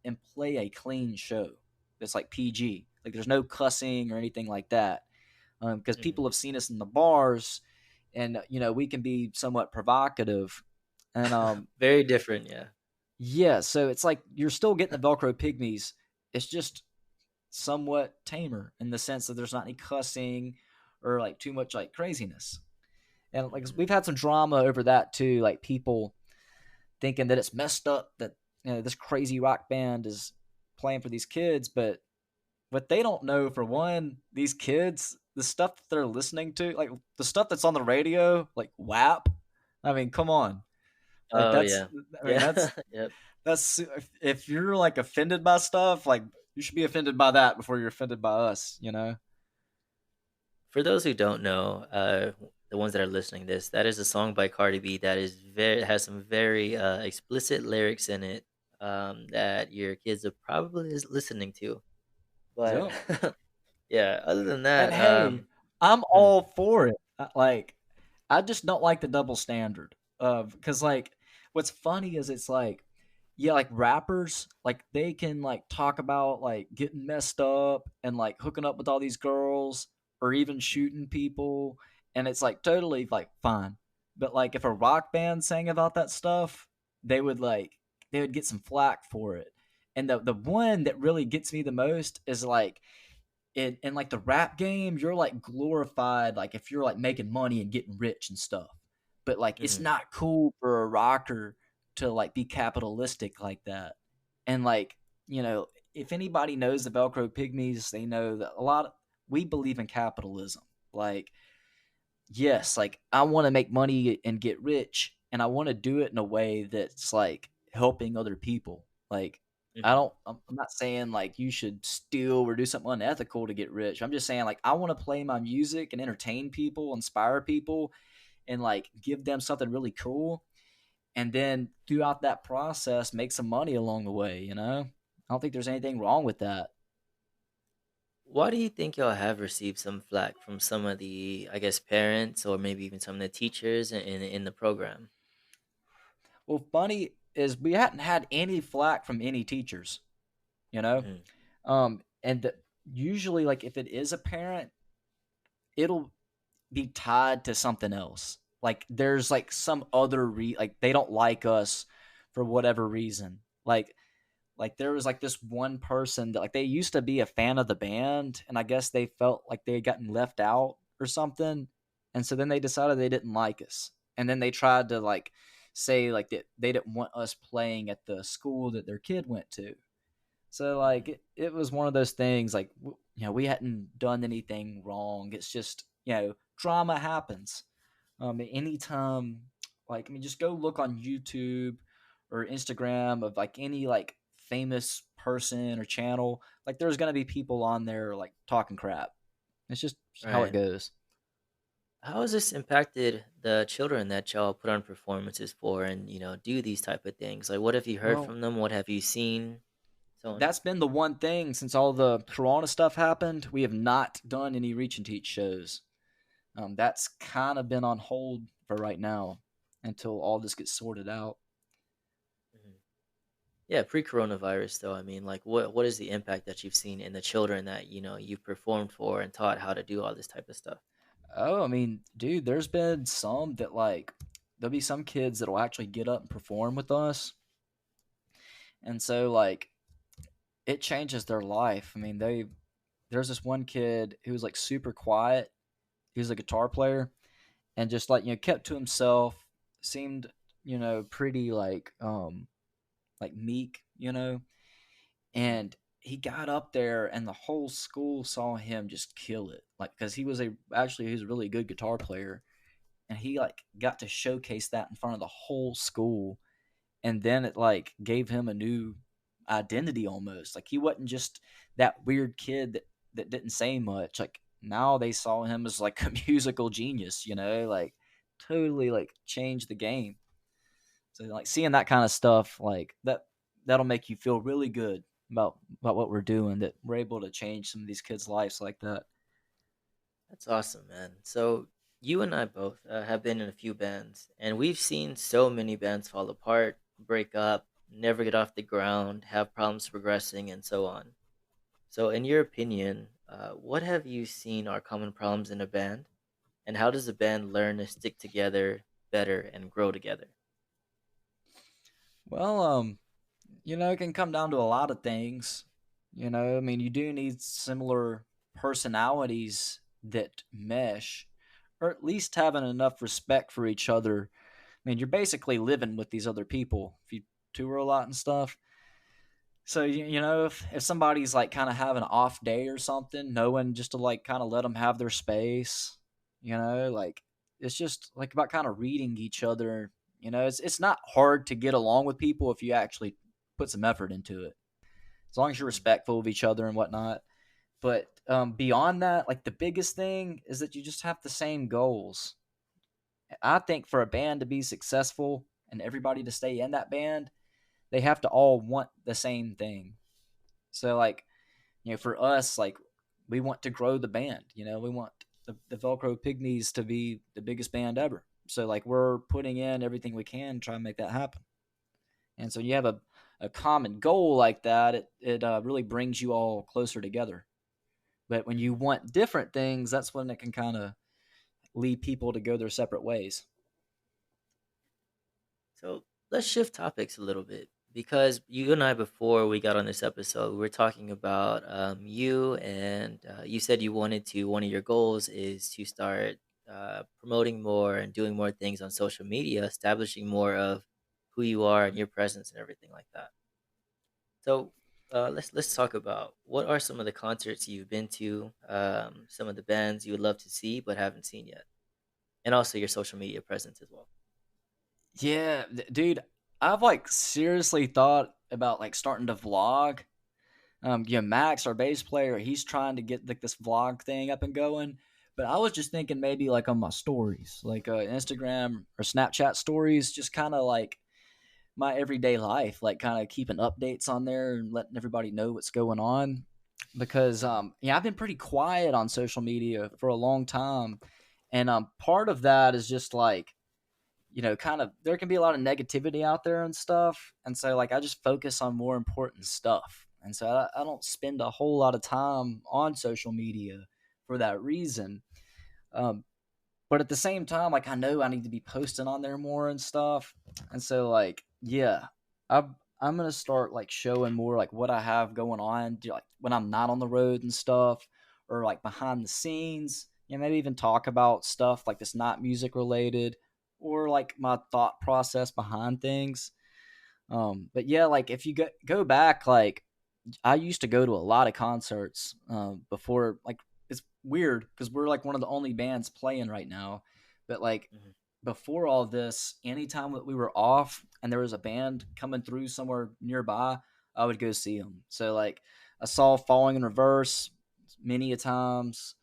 [SPEAKER 2] and play a clean show that's like PG. Like there's no cussing or anything like that, because people
[SPEAKER 1] Mhm.
[SPEAKER 2] have seen us in the bars, and we can be somewhat provocative, and
[SPEAKER 1] Very different, yeah.
[SPEAKER 2] yeah, so it's like you're still getting the Velcro Pygmies. It's just somewhat tamer in the sense that there's not any cussing or like too much like craziness. And like
[SPEAKER 1] Mhm.
[SPEAKER 2] we've had some drama over that too, like people thinking that it's messed up that this crazy rock band is playing for these kids, but what they don't know, for one, these kids, the stuff that they're listening to, like the stuff that's on the radio, like WAP. I mean, come on, like
[SPEAKER 1] Oh, yeah.
[SPEAKER 2] I mean,
[SPEAKER 1] Yeah. Yep.
[SPEAKER 2] that's if you're like offended by stuff, like you should be offended by that before you're offended by us.
[SPEAKER 1] For those who don't know, the ones that are listening this, that is a song by Cardi B that is very has some very explicit lyrics in it, that your kids are probably listening to. But
[SPEAKER 2] Yep.
[SPEAKER 1] yeah, other than
[SPEAKER 2] And
[SPEAKER 1] that,
[SPEAKER 2] hey, I'm
[SPEAKER 1] hmm,
[SPEAKER 2] all for it. Like, I just don't like the double standard of because like what's funny is it's like yeah, like rappers, like they can like talk about like getting messed up and like hooking up with all these girls or even shooting people, and it's like totally like fine. But like if a rock band sang about that stuff, they would like they would get some flack for it. And the one that really gets me the most is like in like the rap game, you're like glorified like if you're like making money and getting rich and stuff. But like it's
[SPEAKER 1] hmm,
[SPEAKER 2] not cool for a rocker to like be capitalistic like that. And like, if anybody knows the Velcro Pygmies, they know that we believe in capitalism. Like, yes, like I want to make money and get rich, and I want to do it in a way that's like helping other people. Like
[SPEAKER 1] hmm.
[SPEAKER 2] I'm not saying like you should steal or do something unethical to get rich. I'm just saying like I want to play my music and entertain people, inspire people, and like give them something really cool, and then throughout that process make some money along the way. I don't think there's anything wrong with that.
[SPEAKER 1] why do you think y'all have received some flack from some of the, I guess, parents or maybe even some of the teachers in the program?
[SPEAKER 2] Well, funny is we hadn't had any flack from any teachers, you know?
[SPEAKER 1] Mhm,
[SPEAKER 2] Usually, like, if it is a parent, it'll be tied to something else. Like, there's like some other like they don't like us for whatever reason. Like there was like this one person that like they used to be a fan of the band, and I guess they felt like they had gotten left out or something, and so then they decided they didn't like us, and then they tried to like say like that they didn't want us playing at the school that their kid went to. So like
[SPEAKER 1] mhm,
[SPEAKER 2] it was one of those things like we hadn't done anything wrong. It's just drama happens. Anytime, like, I mean, just go look on YouTube or Instagram of like any like famous person or channel. Like, there's gonna be people on there like talking crap. It's just how it
[SPEAKER 1] right.
[SPEAKER 2] goes.
[SPEAKER 1] How has this impacted the children that y'all put on performances for and, do these type of things? Like, what have you heard
[SPEAKER 2] Well,
[SPEAKER 1] from them? What have you seen? So on.
[SPEAKER 2] that's been the one thing since all the Corona stuff happened. We have not done any Reach and Teach shows. That's kind of been on hold for right now until all this gets sorted out.
[SPEAKER 1] Mhm. Yeah, pre-coronavirus though, I mean, like what is the impact that you've seen in the children that, you've performed for and taught how to do all this type of stuff?
[SPEAKER 2] Oh, I mean, dude, there's been some that like there'll be some kids that'll actually get up and perform with us. And so like it changes their life. I mean, there's this one kid who was like super quiet. He was a guitar player and just like, kept to himself, seemed, pretty like meek,
[SPEAKER 1] Mhm,
[SPEAKER 2] and he got up there and the whole school saw him just kill it. Like, cuz he was a really good guitar player, and he like got to showcase that in front of the whole school, and then it like gave him a new identity almost. Like, he wasn't just that weird kid that didn't say much. Like, now they saw him as like a musical genius, like totally like changed the game. So like seeing that kind of stuff like that'll make you feel really good about what we're doing, that we're able to change some of these kids' lives like that.
[SPEAKER 1] that's awesome, man. So you and I both have been in a few bands, and we've seen so many bands fall apart, break up, never get off the ground, have problems progressing, and so on. So, in your opinion, what have you seen are common problems in a band, and how does a band learn to stick together better and grow together?
[SPEAKER 2] Well, it can come down to a lot of things. I mean, you do need similar personalities that mesh, or at least having enough respect for each other. I mean, you're basically living with these other people if you tour a lot and stuff. So if somebody's like kind of having an off day or something, knowing just to like kind of let them have their space, like it's just like about kind of reading each other. It's not hard to get along with people if you actually put some effort into it, as long as you're
[SPEAKER 1] Mhm.
[SPEAKER 2] respectful of each other and whatnot. But beyond that, like the biggest thing is that you just have the same goals. I think for a band to be successful and everybody to stay in that band, they have to all want the same thing. So like, for us, like we want to grow the band. We want the Velcro Pygmies to be the biggest band ever. So like we're putting in everything we can to try and make that happen. And so you have a common goal like that, it really brings you all closer together. But when you
[SPEAKER 1] Mhm.
[SPEAKER 2] want different things, that's when it can kind of lead people to go their separate ways.
[SPEAKER 1] So let's shift topics a little bit because you and I, before we got on this episode, we were talking about you, and you said you wanted to, one of your goals is to start promoting more and doing more things on social media, establishing more of who you are and your presence and everything like that. So let's talk about what are some of the concerts you've been to, some of the bands you would love to see but haven't seen yet, and also your social media presence as well.
[SPEAKER 2] Yeah, dude, I've like seriously thought about like starting to vlog. Max, our bass player, he's trying to get like this vlog thing up and going. But I was just thinking maybe like on my stories, like Instagram or Snapchat stories, just kind of like my everyday life, like kind of keeping updates on there and letting everybody know what's going on. because
[SPEAKER 1] Mhm.
[SPEAKER 2] yeah, I've been pretty quiet on social media for a long time, and part of that is just like, kind of there can be a lot of negativity out there and stuff, and so like I just focus on more important stuff, and so I don't spend a whole lot of time on social media for that reason. Um, but at the same time, like I know I need to be posting on there more and stuff, and so like yeah, I'm gonna start like showing more like what I have going on, like when I'm not on the road and stuff, or like behind the scenes. Maybe even talk about stuff like that's not music related, or like my thought process behind things. But yeah, like if you go back, like I used to go to a lot of concerts before. Like it's weird because we're like one of the only bands playing right now, but like
[SPEAKER 1] Mhm.
[SPEAKER 2] before all this, anytime that we were off and there was a band coming through somewhere nearby, I would go see them. So like I saw Falling in Reverse many a times.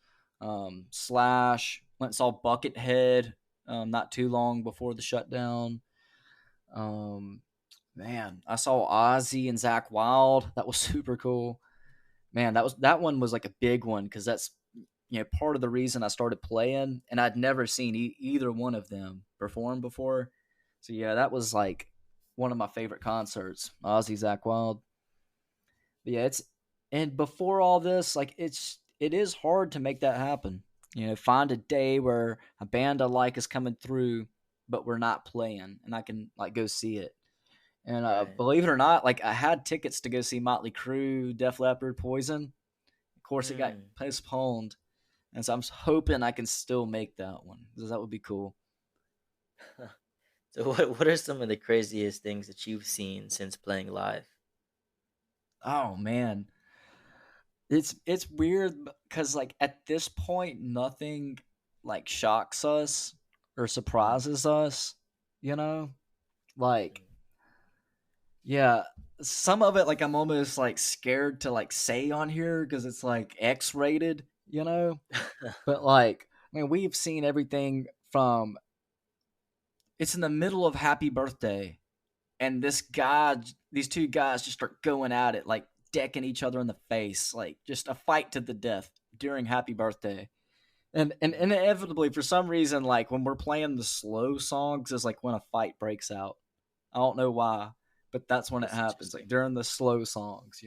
[SPEAKER 2] Slash went and saw Buckethead not too long before the shutdown. Um, Man, I saw Ozzy and Zach Wild. That was super cool. Man, that one was like a big one because that's part of the reason I started playing, and I'd never seen either one of them perform before. So yeah, that was like one of my favorite concerts. Ozzy, Zach Wild. But yeah, it's and before all this, like it is hard to make that happen. Find a day where a band I like is coming through, but we're not playing, and I can like go see it. And
[SPEAKER 1] Right.
[SPEAKER 2] believe it or not, like I had tickets to go see Motley Crue, Def Leppard, Poison. Of course, it got
[SPEAKER 1] Mm.
[SPEAKER 2] postponed, and so I'm hoping I can still make that one because that would be cool.
[SPEAKER 1] So what are some of the craziest things that you've seen since playing live?
[SPEAKER 2] Oh man, it's weird because like at this point, nothing like shocks us or
[SPEAKER 1] Mhm.
[SPEAKER 2] surprises us. You know, like
[SPEAKER 1] Mhm.
[SPEAKER 2] yeah, some of it like I'm almost like scared to like say on here because it's like X rated. But like, I mean, we've seen everything from it's in the middle of Happy Birthday, and these two guys just start going at it, like decking each other in the face, like just a fight to the death during Happy Birthday. And
[SPEAKER 1] Mhm.
[SPEAKER 2] inevitably, for some reason, like when we're playing the slow songs, is like when a fight breaks out. I don't know why, but that's when it
[SPEAKER 1] That's
[SPEAKER 2] happens, like
[SPEAKER 1] interesting.
[SPEAKER 2] during the slow songs.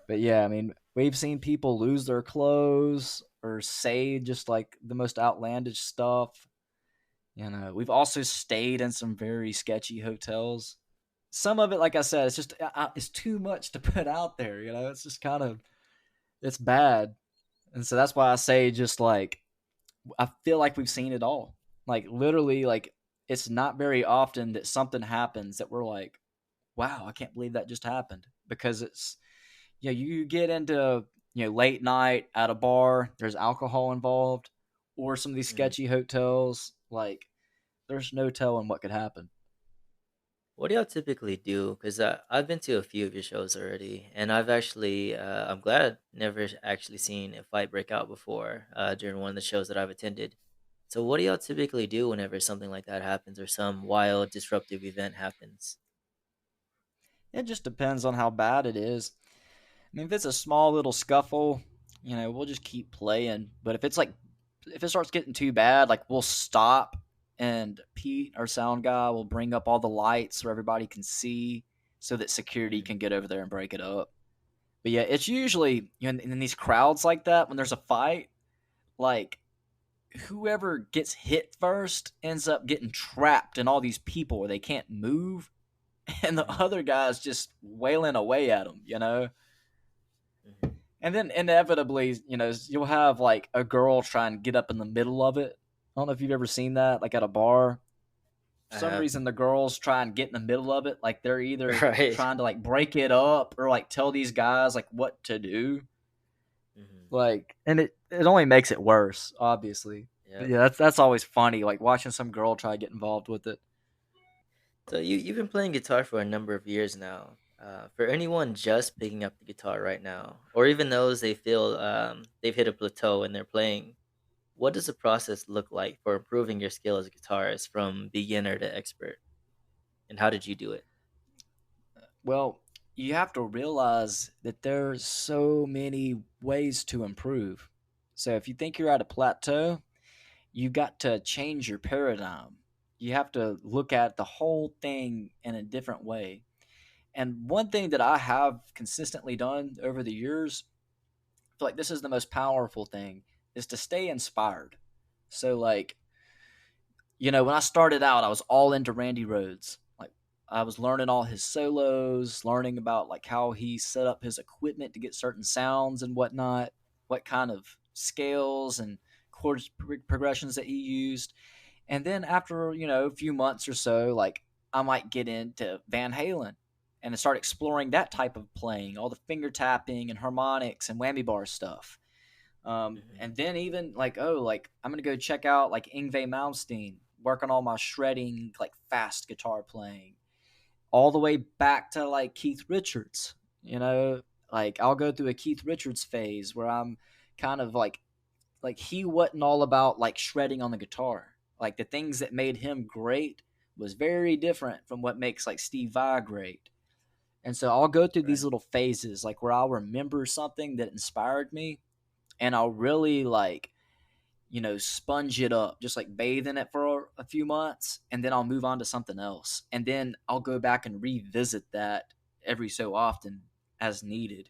[SPEAKER 2] But yeah, I mean, we've seen people lose their clothes or say just like the most outlandish stuff. We've also stayed in some very sketchy hotels. Some of it, like I said, it's just it's too much to put out there. It's just kind of it's bad, and so that's why I say just like I feel like we've seen it all. Like literally, like it's not very often that something happens that we're like, wow, I can't believe that just happened because it's you get into late night at a bar, there's alcohol involved, or some of these
[SPEAKER 1] Mhm.
[SPEAKER 2] sketchy hotels, like there's no telling what could happen.
[SPEAKER 1] What do y'all typically do? Because I've been to a few of your shows already, and I've actually I'm glad I've never actually seen a fight break out before during one of the shows that I've attended. So what do y'all typically do whenever something like that happens or some wild disruptive event happens?
[SPEAKER 2] It just depends on how bad it is. I mean, if it's a small little scuffle, we'll just keep playing. But if it starts getting too bad, like we'll stop, and Pete, our sound guy, will bring up all the lights so everybody can see, so that security
[SPEAKER 1] Mhm.
[SPEAKER 2] can get over there and break it up. But yeah, it's usually in these crowds like that when there's a fight, like whoever gets hit first ends up getting trapped in all these people where they can't move, and the
[SPEAKER 1] Mhm.
[SPEAKER 2] other guy's just wailing away at them.
[SPEAKER 1] Mhm.
[SPEAKER 2] And then inevitably, you'll have like a girl try and get up in the middle of it. I don't know if you've ever seen that, like at a bar. For
[SPEAKER 1] I
[SPEAKER 2] some
[SPEAKER 1] have.
[SPEAKER 2] reason, the girls try and get in the middle of it. Like they're either
[SPEAKER 1] Right.
[SPEAKER 2] trying to like break it up or like tell these guys like what to do.
[SPEAKER 1] Mhm.
[SPEAKER 2] Like, and it only makes it worse, obviously. But
[SPEAKER 1] Yep.
[SPEAKER 2] yeah, that's always funny. Like watching some girl try to get involved with it.
[SPEAKER 1] So you've been playing guitar for a number of years now. For anyone just picking up the guitar right now, or even those they feel they've hit a plateau and they're playing, what does the process look like for improving your skill as a guitarist from beginner to expert? And how did you do it?
[SPEAKER 2] Well, you have to realize that there's so many ways to improve. So if you think you're at a plateau, you got to change your paradigm. You have to look at the whole thing in a different way. And one thing that I have consistently done over the years, I feel like this is the most powerful thing, is to stay inspired. So like, when I started out, I was all into Randy Rhoads. Like I was learning all his solos, learning about like how he set up his equipment to get certain sounds and whatnot, what kind of scales and chord progressions that he used. And then after, a few months or so, like I might get into Van Halen and start exploring that type of playing, all the finger tapping and harmonics and whammy bar stuff.
[SPEAKER 1] Mhm.
[SPEAKER 2] And then even like, oh, like I'm gonna go check out like Ingve Malmsteen, work on all my shredding, like fast guitar playing, all the way back to like Keith Richards. You know, like I'll go through a Keith Richards phase where I'm kind of like he wasn't all about like shredding on the guitar. Like the things that made him great was very different from what makes like Steve Vai great. And so I'll go through these
[SPEAKER 1] Right.
[SPEAKER 2] little phases like where I'll remember something that inspired me and I'll really like, sponge it up, just like bathe in it for a few months, and then I'll move on to something else. And then I'll go back and revisit that every so often as needed.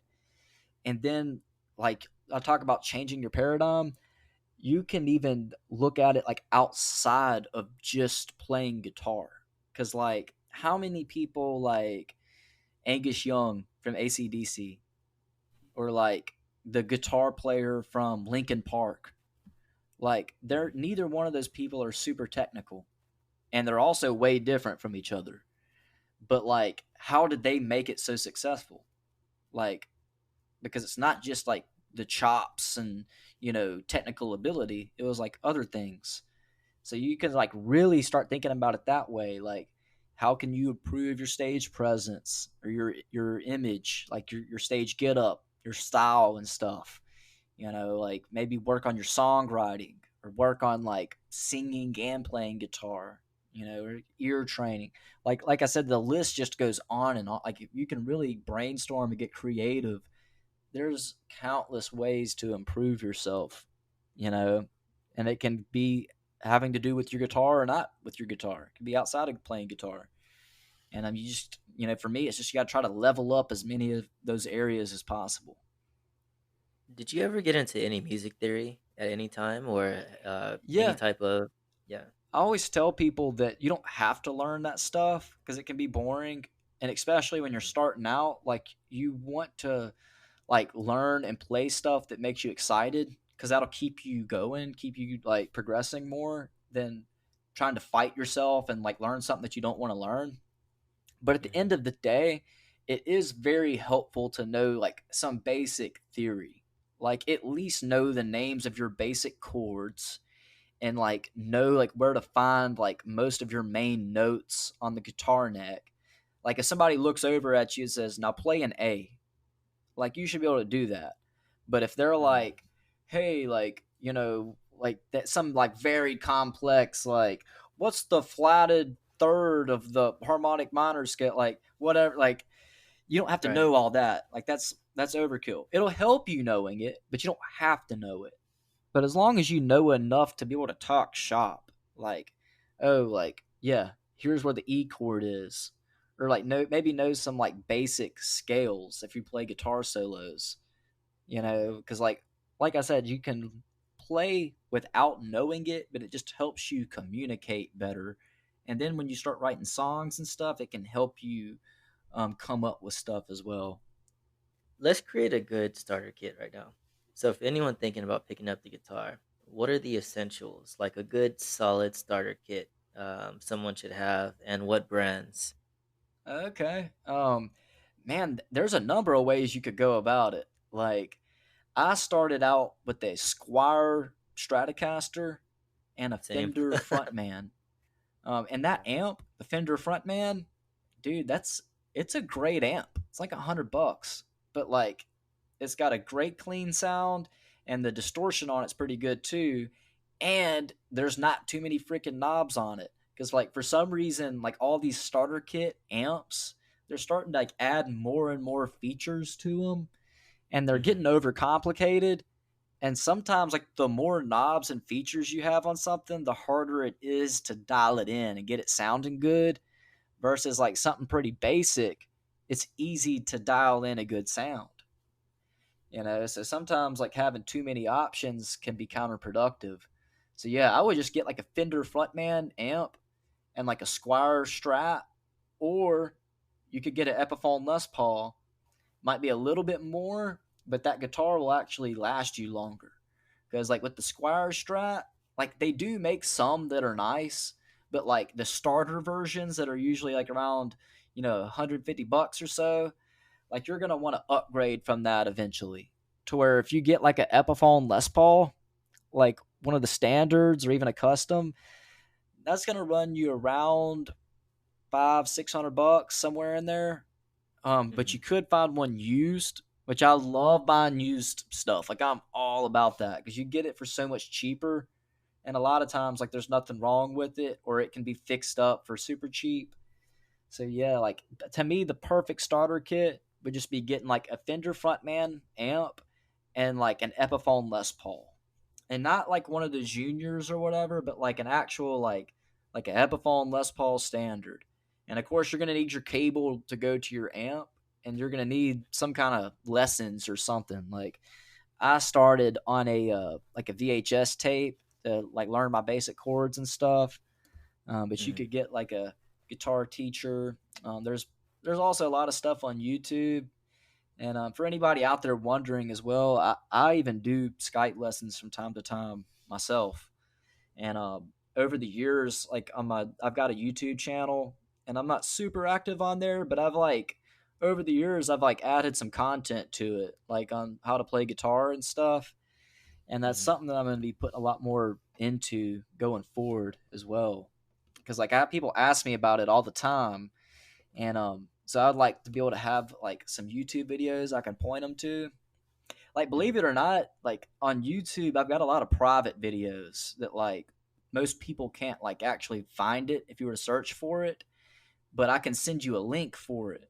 [SPEAKER 2] And then, like, I talk about changing your paradigm. You can even look at it like outside of just playing guitar. Because, like, how many people like Angus Young from ACDC or like the guitar player from Linkin Park? Like, they're
[SPEAKER 1] Mhm.
[SPEAKER 2] neither one of those people are super technical, and they're also way different from each other. But like, how did they make it so successful? Like, because it's not just like the chops and technical ability. It was like other things. So you can like really start thinking about it that way. Like, how can you improve your stage presence or your image, like your stage get up, your style and stuff? Like maybe work on your songwriting or work on like singing and playing guitar, or ear training. Like I said, the list just goes on and on. Like if you can really brainstorm and get creative, there's countless ways to improve yourself, you know, and it can be having to do with your guitar or not with your guitar. It can be outside of playing guitar. And you just, for me, it's just you got to try to level up as many of those areas as possible.
[SPEAKER 1] Did you ever get into any music theory at any time or any
[SPEAKER 2] Yeah,
[SPEAKER 1] type of yeah.
[SPEAKER 2] I always tell people that you don't have to learn that stuff because it can be boring. And especially when you're
[SPEAKER 1] Mhm.
[SPEAKER 2] starting out, like you want to like learn and play stuff that makes you excited because that'll keep you going, keep you like progressing more than trying to fight yourself and like learn something that you don't want to learn. But at the end
[SPEAKER 1] Mhm.
[SPEAKER 2] of the day, it is very helpful to know like some basic theory. Like at least know the names of your basic chords and like know like where to find like most of your main notes on the guitar neck. Like if somebody looks over at you and says, "Now play an A," like you should be able to do that. But if they're
[SPEAKER 1] Mhm.
[SPEAKER 2] like, "Hey, like, like that some like very complex like what's the flatted third of the harmonic minor scale like whatever like you don't have to
[SPEAKER 1] Right.
[SPEAKER 2] know all that. Like that's overkill. It'll help you knowing it, but you don't have to know it. But as long as you know enough to be able to talk shop, like, oh, like, yeah, here's where the E chord is. Or like maybe know some like basic scales if you play guitar solos, because like I said, you can play without knowing it, but it just helps you communicate better. And then when you start writing songs and stuff, it can help you come up with stuff as well.
[SPEAKER 1] Let's create a good starter kit right now. So if anyone thinking about picking up the guitar, what are the essentials like a good solid starter kit someone should have and what brands?
[SPEAKER 2] Okay. Man, there's a number of ways you could go about it. Like, I started out with a Squire Stratocaster and a
[SPEAKER 1] Same.
[SPEAKER 2] Fender Frontman. And that
[SPEAKER 1] Yeah.
[SPEAKER 2] amp, the Fender Frontman, dude, it's a great amp. It's like $100, but like, it's got a great clean sound, and the distortion on it's pretty good too. And there's not too many freaking knobs on it because, like, for some reason, like all these starter kit amps, they're starting to like add more and more features to them, and they're getting
[SPEAKER 1] Mhm.
[SPEAKER 2] overcomplicated. And sometimes, like, the more knobs and features you have on something, the harder it is to dial it in and get it sounding good. Versus like something pretty basic, it's easy to dial in a good sound. So sometimes like having too many options can be counterproductive. So yeah, I would just get like a Fender Frontman amp and like a Squire Strat, or you could get an Epiphone Les Paul. Might be a little bit more, but that guitar will actually last you longer. Because like with the Squire Strat, like they do make some that are nice, but like the starter versions that are usually like around, 150 bucks or so, like you're gonna want to upgrade from that eventually. To where if you get like an Epiphone Les Paul, like one of the standards or even a custom, that's gonna run you around 500-600 bucks somewhere in there. But you
[SPEAKER 1] Mhm.
[SPEAKER 2] could find one used, which I love buying used stuff. Like I'm all about that because you get it for so much cheaper, and a lot of times like there's nothing wrong with it, or it can be fixed up for super cheap. So yeah, like to me, the perfect starter kit would just be getting like a Fender Frontman amp and like an Epiphone Les Paul, and not like one of the juniors or whatever, but like an actual like an Epiphone Les Paul standard. And of course, you're gonna need your cable to go to your amp, and you're gonna need some kind of lessons or something. Like I started on a like a VHS tape to like learn my basic chords and stuff. But you
[SPEAKER 1] Mhm.
[SPEAKER 2] could get like a guitar teacher. There's also a lot of stuff on YouTube. And for anybody out there wondering as well, I even do Skype lessons from time to time myself. And over the years, like I've got a YouTube channel, and I'm not super active on there, but I've like over the years I've like added some content to it, like on how to play guitar and stuff. And that's
[SPEAKER 1] Mhm.
[SPEAKER 2] something that I'm going to be putting a lot more into going forward as well, because like I have people ask me about it all the time, and so I'd like to be able to have like some YouTube videos I can point them to. Like believe
[SPEAKER 1] Mhm.
[SPEAKER 2] it or not, like on YouTube I've got a lot of private videos that like most people can't like actually find it if you were to search for it, but I can send you a link for it,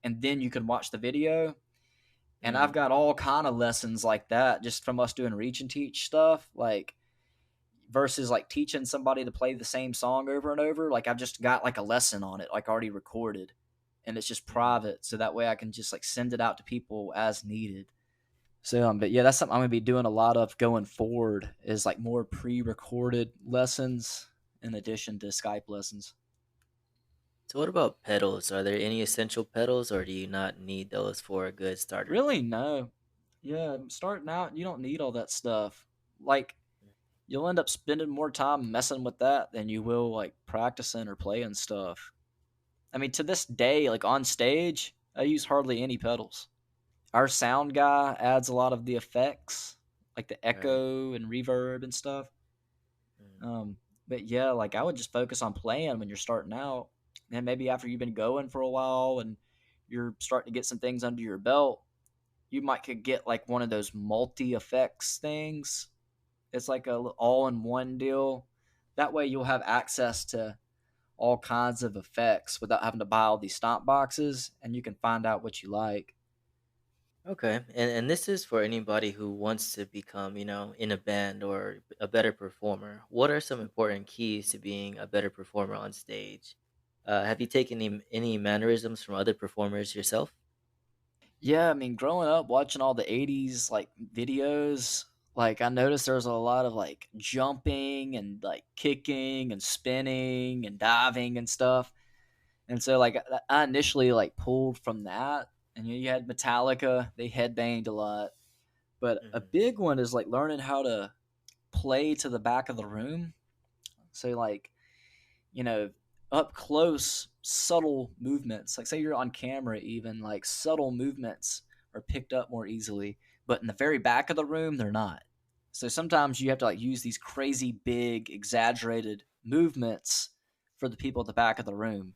[SPEAKER 2] and then you can watch the video. And I've
[SPEAKER 1] Mhm.
[SPEAKER 2] got all kind of lessons like that just from us doing reach and teach stuff, like versus like teaching somebody to play the same song over and over. Like I've just got like a lesson on it, like already recorded, and it's just
[SPEAKER 1] Mhm.
[SPEAKER 2] private, so that way I can just like send it out to people as needed. So, but yeah, that's something I'm gonna be doing a lot of going forward. Is like more pre-recorded lessons in addition to Skype lessons.
[SPEAKER 1] So what about pedals? Are there any essential pedals, or do you not need those for a good starter
[SPEAKER 2] Really,
[SPEAKER 1] kit?
[SPEAKER 2] no. Yeah, starting out, you don't need all that stuff. Like you'll end up spending more time messing with that than you will like practicing or playing stuff. I mean, to this day, like on stage, I use hardly any pedals. Our sound guy adds a lot of the effects, like the
[SPEAKER 1] Right.
[SPEAKER 2] echo and reverb and stuff.
[SPEAKER 1] Mhm.
[SPEAKER 2] But yeah, like I would just focus on playing when you're starting out. And maybe after you've been going for a while and you're starting to get some things under your belt, you might could get like one of those multi effects things. It's like a all in one deal. That way you'll have access to all kinds of effects without having to buy all these stomp boxes, and you can find out what you like.
[SPEAKER 1] Okay. And this is for anybody who wants to become, in a band or a better performer. What are some important keys to being a better performer on stage? Have you taken any mannerisms from other performers yourself?
[SPEAKER 2] Yeah, I mean, growing up watching all the 80s like videos, like I noticed there was a lot of like jumping and like kicking and spinning and diving and stuff. And so like I initially like pulled from that. And you had Metallica, they headbanged a lot. But a
[SPEAKER 1] Hmm.
[SPEAKER 2] big one is like learning how to play to the back of the room. So like you know, up close, subtle movements. Like, say you're on camera, even like subtle movements are picked up more easily, but in the very back of the room, they're not. So sometimes you have to like use these crazy big, exaggerated movements for the people at the back of the room.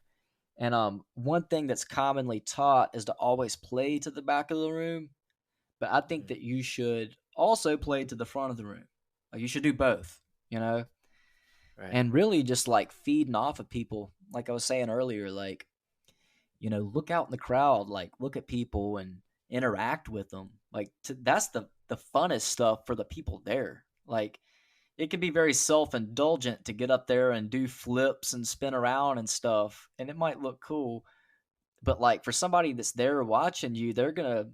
[SPEAKER 2] And one thing that's commonly taught is to always play to the back of the room, but I think
[SPEAKER 1] Hmm.
[SPEAKER 2] that you should also play to the front of the room. Like you should do both, you know?
[SPEAKER 1] Right.
[SPEAKER 2] And really just like feeding off of people. Like I was saying earlier, like look out in the crowd, like look at people and interact with them. Like that's the funnest stuff for the people there. Like it can be very self-indulgent to get up there and do flips and spin around and stuff, and it might look cool, but like for somebody that's there watching you, they're gonna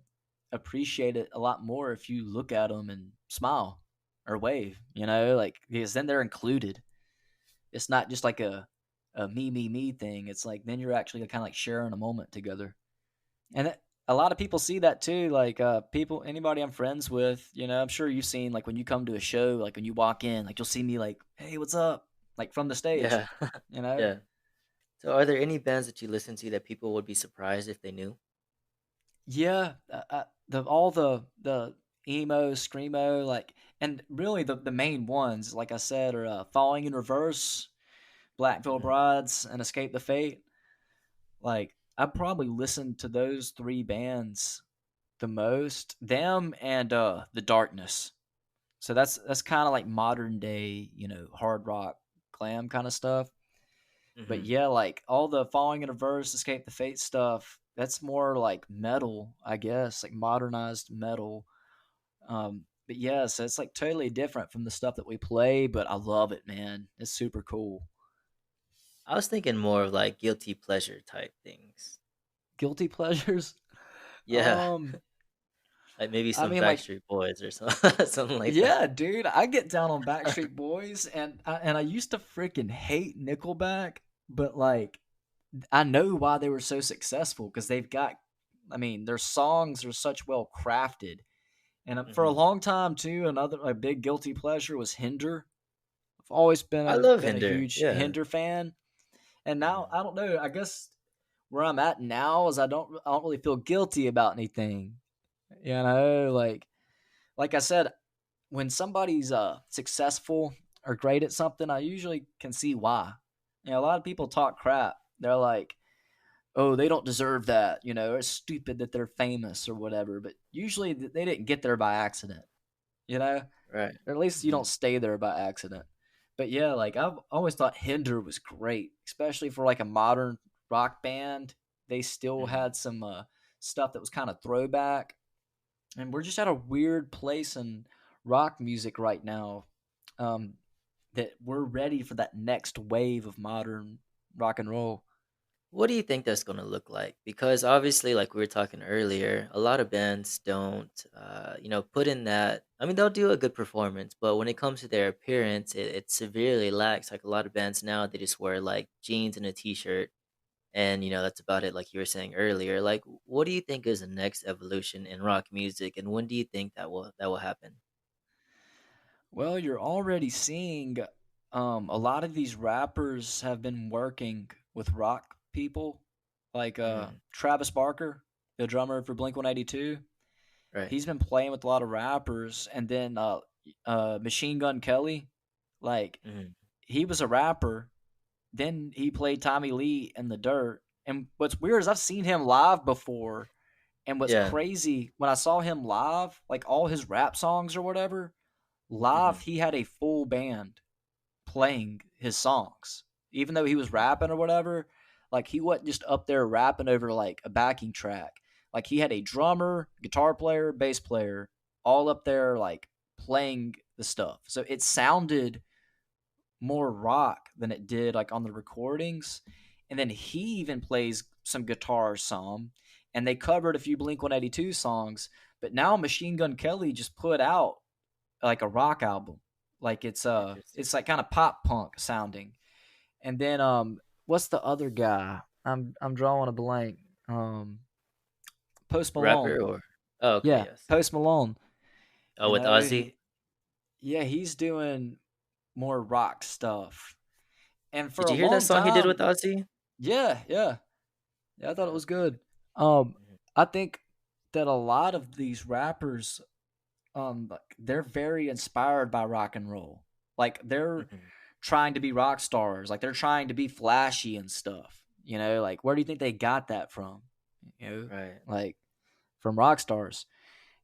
[SPEAKER 2] appreciate it a lot more if you look at them and smile or wave, like because then they're included. It's not just like a me thing. It's like then you're actually kind of like sharing a moment together, and a lot of people see that too. Like people, anybody I'm friends with, I'm sure you've seen like when you come to a show, like when you walk in, like you'll see me like, hey, what's up, like from the stage,
[SPEAKER 1] Yeah.
[SPEAKER 2] you know.
[SPEAKER 1] Yeah. So are there any bands that you listen to that people would be surprised if they knew?
[SPEAKER 2] Yeah, the all the emo, screamo, like, and really the main ones, like I said, are Falling in Reverse, Black Veil
[SPEAKER 1] Mhm.
[SPEAKER 2] Brides, and Escape the Fate. Like I probably listened to those three bands the most. Them and The Darkness. So that's kind of like modern day, hard rock, glam kind of stuff. But
[SPEAKER 1] Mhm.
[SPEAKER 2] yeah, like all the Falling in Reverse, Escape the Fate stuff, that's more like metal, I guess, like modernized metal. But yeah, so it's like totally different from the stuff that we play, but I love it, man. It's super cool.
[SPEAKER 1] I was thinking more of like guilty pleasure type things.
[SPEAKER 2] Guilty pleasures?
[SPEAKER 1] Yeah.
[SPEAKER 2] Um,
[SPEAKER 1] Like maybe
[SPEAKER 2] I
[SPEAKER 1] some
[SPEAKER 2] mean, like,
[SPEAKER 1] Backstreet Boys or something like that.
[SPEAKER 2] yeah, dude, I get down on Backstreet Boys, and I used to freaking hate Nickelback, but like, I know why they were so successful because they've got, I mean, their songs are such well crafted. And for a
[SPEAKER 1] Mhm.
[SPEAKER 2] long time too, another a big guilty pleasure was Hinder. I've always been
[SPEAKER 1] I
[SPEAKER 2] a
[SPEAKER 1] love
[SPEAKER 2] been a
[SPEAKER 1] Hinder.
[SPEAKER 2] huge
[SPEAKER 1] Yeah.
[SPEAKER 2] Hinder fan, and now
[SPEAKER 1] Mhm.
[SPEAKER 2] I don't know. I guess where I'm at now is I don't really feel guilty about anything. Like I said, when somebody's successful or great at something, I usually can see why. A lot of people talk crap. They're like, "Oh, they don't deserve that," it's stupid that they're famous or whatever. But usually they didn't get there by accident, you know.
[SPEAKER 1] Right.
[SPEAKER 2] Or at least you don't
[SPEAKER 1] Mhm.
[SPEAKER 2] stay there by accident. But yeah, like I've always thought Hinder was great, especially for like a modern rock band. They still
[SPEAKER 1] Mhm.
[SPEAKER 2] had some stuff that was kind of throwback, and we're just at a weird place in rock music right now, um, that we're ready for that next wave of modern rock and roll.
[SPEAKER 1] What do you think that's gonna look like? Because obviously, like we were talking earlier, a lot of bands don't, put in that. I mean, they'll do a good performance, but when it comes to their appearance, it severely lacks. Like a lot of bands now, they just wear like jeans and a t-shirt, and that's about it. Like you were saying earlier, like what do you think is the next evolution in rock music, and when do you think that will happen?
[SPEAKER 2] Well, you're already seeing a lot of these rappers have been working with rock people, like
[SPEAKER 1] Mm,
[SPEAKER 2] Travis Barker, the drummer for Blink 182.
[SPEAKER 1] right.
[SPEAKER 2] He's been playing with a lot of rappers, and then Machine Gun Kelly, like
[SPEAKER 1] Mm,
[SPEAKER 2] he was a rapper. Then he played Tommy Lee in the Dirt. And what's weird is I've seen him live before, and what's
[SPEAKER 1] yeah.
[SPEAKER 2] crazy when I saw him live, like all his rap songs or whatever, live
[SPEAKER 1] Hmm.
[SPEAKER 2] he had a full band playing his songs. Even though he was rapping or whatever, like he wasn't just up there rapping over like a backing track. Like he had a drummer, guitar player, bass player, all up there like playing the stuff. So it sounded more rock than it did like on the recordings. And then he even plays some guitar some, and they covered a few Blink 182 songs. But now Machine Gun Kelly just put out like a rock album. Like
[SPEAKER 1] Interesting.
[SPEAKER 2] it's like kind of pop punk sounding. And then what's the other guy? I'm drawing a blank. Post Malone.
[SPEAKER 1] Rapper or oh, okay,
[SPEAKER 2] Yeah,
[SPEAKER 1] yes.
[SPEAKER 2] Post Malone.
[SPEAKER 1] Oh, with Ozzy.
[SPEAKER 2] Yeah, he's doing more rock stuff. And for
[SPEAKER 1] Did
[SPEAKER 2] a
[SPEAKER 1] you hear that
[SPEAKER 2] long
[SPEAKER 1] song he did with
[SPEAKER 2] time,
[SPEAKER 1] Ozzy?
[SPEAKER 2] yeah, I thought it
[SPEAKER 1] Yeah.
[SPEAKER 2] was good. Um,
[SPEAKER 1] Mhm.
[SPEAKER 2] I think that a lot of these rappers, like, they're very inspired by rock and roll. Like they're
[SPEAKER 1] Mhm.
[SPEAKER 2] trying to be rock stars. Like they're trying to be flashy and stuff. Like where do you think they got that from? You know,
[SPEAKER 1] Right.
[SPEAKER 2] like from rock stars.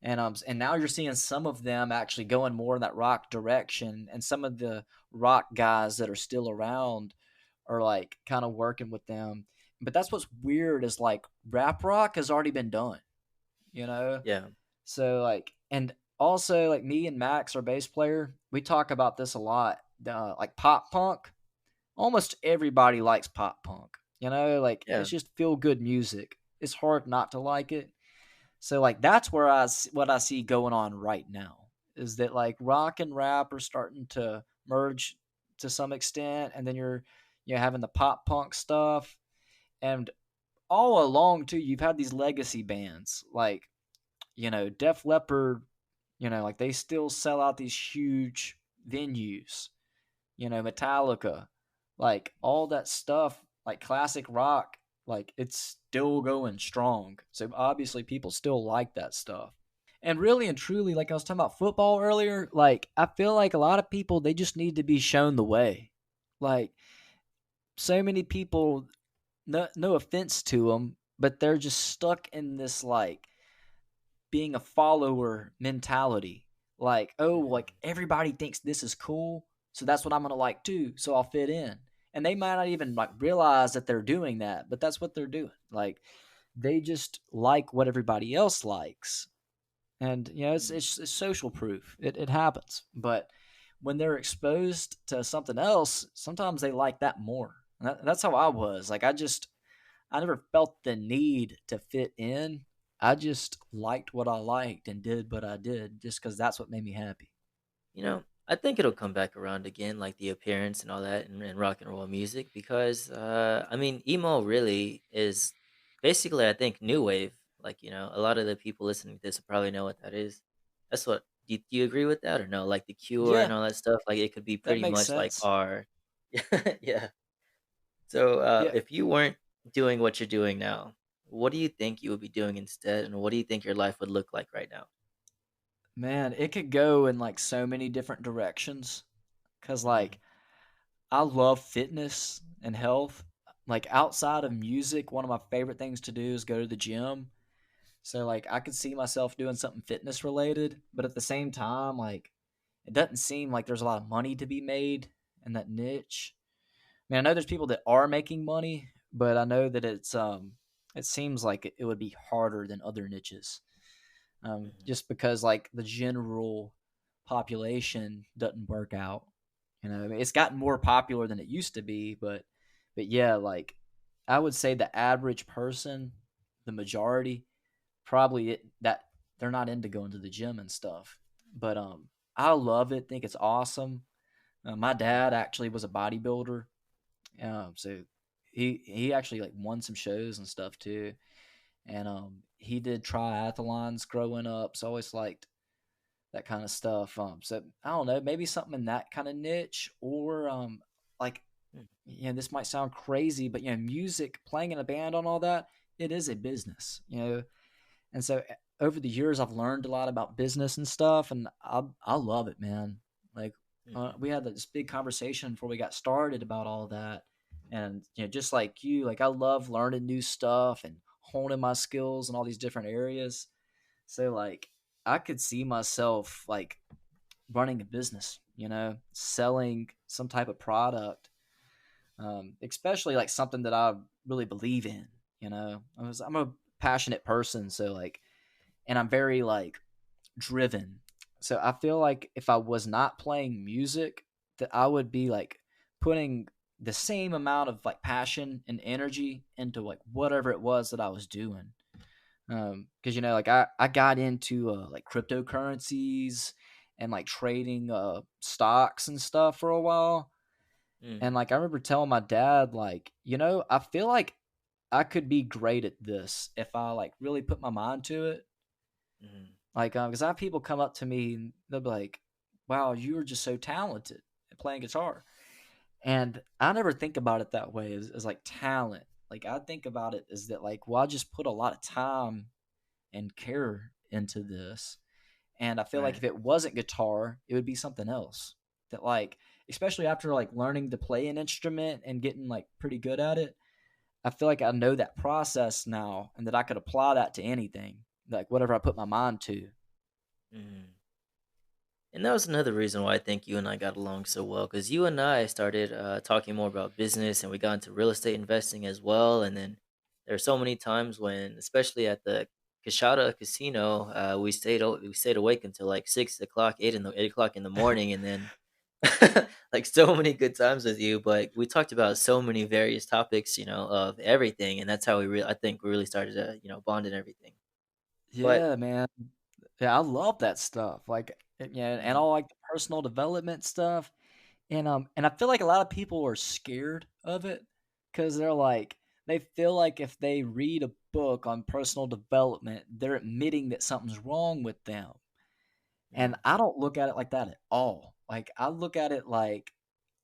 [SPEAKER 2] And now you're seeing some of them actually going more in that rock direction, and some of the rock guys that are still around are like kind of working with them. but that's what's weird is like rap rock has already been done, you know?
[SPEAKER 1] Yeah.
[SPEAKER 2] So like, and also like me and Max, our bass player, we talk about this a lot. Like pop punk, almost everybody likes pop punk. You know, like
[SPEAKER 1] Yeah.
[SPEAKER 2] it's just feel good music. It's hard not to like it. So like that's where what I see going on right now is that like rock and rap are starting to merge to some extent, and then you're having the pop punk stuff, and all along too you've had these legacy bands like Def Leppard, like they still sell out these huge venues, Metallica, like all that stuff, like classic rock, like it's still going strong. So obviously people still like that stuff. And really and truly, like I was talking about football earlier, like I feel like a lot of people they just need to be shown the way. Like so many people, no offense to them, but they're just stuck in this like being a follower mentality. Like, oh, like
[SPEAKER 1] Mhm.
[SPEAKER 2] everybody thinks this is cool, so that's what I'm gonna like too, so I'll fit in. And they might not even like realize that they're doing that, but that's what they're doing. Like they just like what everybody else likes. And
[SPEAKER 1] Mhm.
[SPEAKER 2] it's social proof. It happens. But when they're exposed to something else, sometimes they like that more. And that's how I was. Like I never felt the need to fit in. I just liked what I liked and did what I did just because that's what made me happy.
[SPEAKER 1] I think it'll come back around again, like the appearance and all that, and rock and roll music, because I mean, emo really is basically, I think, new wave. Like, a lot of the people listening to this will probably know what that is. That's what. Do you agree with that or no? Like the Cure
[SPEAKER 2] Yeah,
[SPEAKER 1] and all that stuff. Like it could be
[SPEAKER 2] that
[SPEAKER 1] pretty
[SPEAKER 2] makes
[SPEAKER 1] much like
[SPEAKER 2] sense.
[SPEAKER 1] our, yeah. So
[SPEAKER 2] Yeah,
[SPEAKER 1] if you weren't doing what you're doing now, what do you think you would be doing instead, and what do you think your life would look like right now?
[SPEAKER 2] man, it could go in like so many different directions. Cause
[SPEAKER 1] Mm-hmm.
[SPEAKER 2] like I love fitness and health. Like outside of music, one of my favorite things to do is go to the gym. So like I could see myself doing something fitness related, but at the same time, like it doesn't seem like there's a lot of money to be made in that niche. I mean, I know there's people that are making money, but I know that it seems like it would be harder than other niches.
[SPEAKER 1] Mm-hmm.
[SPEAKER 2] Just because like the general population doesn't work out. I mean, it's gotten more popular than it used to be, but yeah, like I would say the average person, the majority, probably that they're not into going to the gym and stuff. But I love it. Think it's awesome. My dad actually was a bodybuilder, so he actually like won some shows and stuff too. And he did triathlons growing up, so I always liked that kind of stuff. So I don't know, maybe something in that kind of niche, or like this might sound crazy, but music, playing in a band, on all that, it is a business, and so over the years, I've learned a lot about business and stuff, and I love it, man. Like
[SPEAKER 1] Mm-hmm.
[SPEAKER 2] we had this big conversation before we got started about all that, and just like you, like I love learning new stuff and honing my skills in all these different areas. So like I could see myself like running a business, selling some type of product, especially like something that I really believe in. I'm a passionate person, so like and I'm very like driven. So I feel like if I was not playing music, that I would be like putting the same amount of like passion and energy into like whatever it was that I was doing. Because like I got into like cryptocurrencies and like trading stocks and stuff for a while. And
[SPEAKER 1] Mm-hmm.
[SPEAKER 2] like I remember telling my dad, like, I feel like I could be great at this if I like really put my mind to it.
[SPEAKER 1] Mm-hmm.
[SPEAKER 2] Like, because I have people come up to me and they'll be like, "Wow, you are just so talented at playing guitar." And I never think about it that way as like talent. Like I think about it as that like, well, I just put a lot of time and care into this. And I feel like
[SPEAKER 1] Right.
[SPEAKER 2] if it wasn't guitar, it would be something else. That like, especially after like learning to play an instrument and getting like pretty good at it, I feel like I know that process now and that I could apply that to anything, like whatever I put my mind to.
[SPEAKER 1] Mm-hmm. And that was another reason why I think you and I got along so well, because you and I started talking more about business, and we got into real estate investing as well. And then there are so many times when, especially at the Kashada Casino, we stayed awake until like 6 o'clock, 8 o'clock in the morning, and then like so many good times with you. But we talked about so many various topics, of everything, and that's how I think we really started to bond and everything. But
[SPEAKER 2] Yeah, man. Yeah, I love that stuff. Like, yeah, and
[SPEAKER 1] mhm,
[SPEAKER 2] all like the personal development stuff. And I feel like a lot of people are scared of it because they're like they feel like if they read a book on personal development, they're admitting that something's wrong with them. And
[SPEAKER 1] mhm,
[SPEAKER 2] I don't look at it like that at all. Like I look at it like,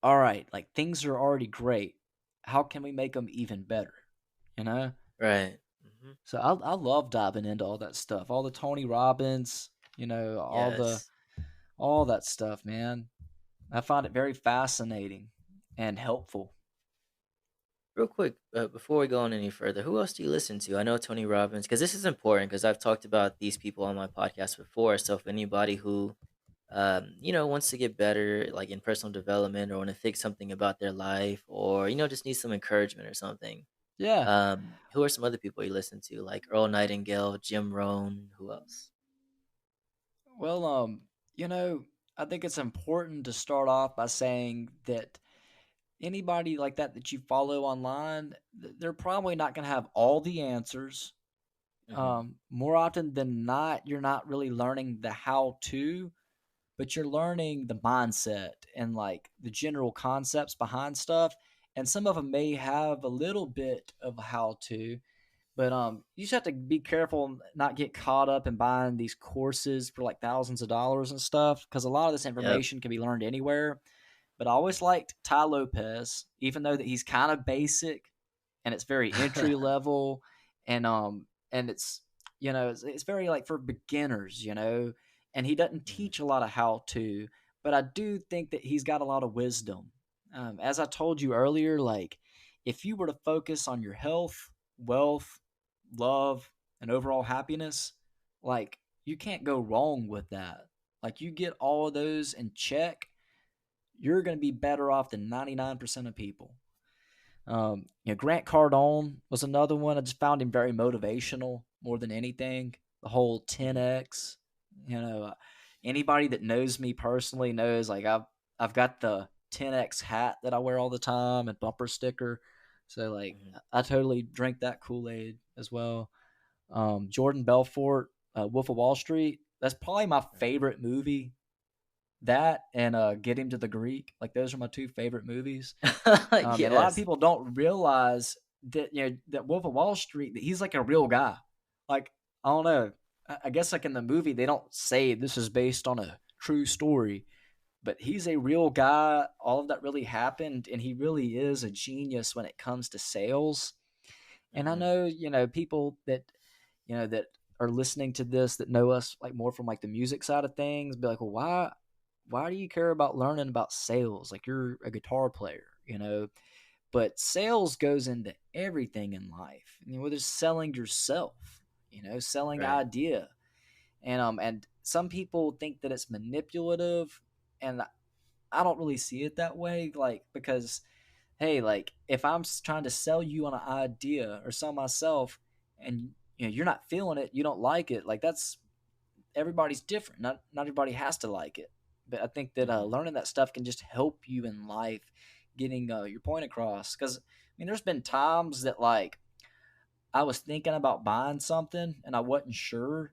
[SPEAKER 2] all right, like things are already great. How can we make them even better? You know?
[SPEAKER 1] right, hmm,
[SPEAKER 2] So I love diving into all that stuff, all the Tony Robbins,
[SPEAKER 1] yes.
[SPEAKER 2] all that stuff, man. I find it very fascinating and helpful.
[SPEAKER 1] Real quick, before we go on any further, who else do you listen to? I know Tony Robbins, because this is important because I've talked about these people on my podcast before. So if anybody who, wants to get better, like in personal development, or want to fix something about their life, or just needs some encouragement or something,
[SPEAKER 2] Yeah.
[SPEAKER 1] who are some other people you listen to, like Earl Nightingale, Jim Rohn, who else?
[SPEAKER 2] Well, you know, I think it's important to start off by saying that anybody like that you follow online, they're probably not going to have all the answers.
[SPEAKER 1] Mm-hmm.
[SPEAKER 2] More often than not, you're not really learning the how to, but you're learning the mindset and like the general concepts behind stuff. And some of them may have a little bit of how to, but you just have to be careful and not get caught up in buying these courses for like thousands of dollars and stuff because a lot of this
[SPEAKER 1] Yep.
[SPEAKER 2] information can be learned anywhere. But I always liked Ty Lopez, even though that he's kind of basic and it's very entry level, and it's it's very like for beginners, and he doesn't
[SPEAKER 1] Mhm.
[SPEAKER 2] teach a lot of how to, but I do think that he's got a lot of wisdom. As I told you earlier, like if you were to focus on your health, wealth, love, and overall happiness, like you can't go wrong with that. Like you get all of those in check, you're going to be better off than 99% of people. Grant Cardone was another one. I just found him very motivational more than anything. The whole
[SPEAKER 1] Mhm.
[SPEAKER 2] 10x. You know, uh, Anybody that knows me personally knows like I've got the 10x hat that I wear all the time and bumper sticker. So like
[SPEAKER 1] Mhm.
[SPEAKER 2] I totally drink that Kool Aid as well. Jordan Belfort, Wolf of Wall Street. That's probably my
[SPEAKER 1] Right.
[SPEAKER 2] favorite movie. That and Get Him to the Greek. Like those are my two favorite movies. And a lot of
[SPEAKER 1] Yes.
[SPEAKER 2] people don't realize that that Wolf of Wall Street that he's like a real guy. Like I don't know. I guess like in the movie they don't say this is based on a true story, but he's a real guy. All of that really happened, and he really is a genius when it comes to sales. And I
[SPEAKER 1] Mhm.
[SPEAKER 2] know people that that are listening to this that know us like more from like the music side of things be like, well, why do you care about learning about sales? Like you're a guitar player, but sales goes into everything in life. Whether it's selling yourself, selling
[SPEAKER 1] Right.
[SPEAKER 2] idea, and some people think that it's manipulative, and I don't really see it that way. Like because hey, like if I'm trying to sell you on an idea or sell myself, and you're not feeling it, you don't like it, like that's everybody's different. Not everybody has to like it, but I think that
[SPEAKER 1] Mhm.
[SPEAKER 2] learning that stuff can just help you in life, getting your point across. Because there's been times that like I was thinking about buying something and I wasn't sure,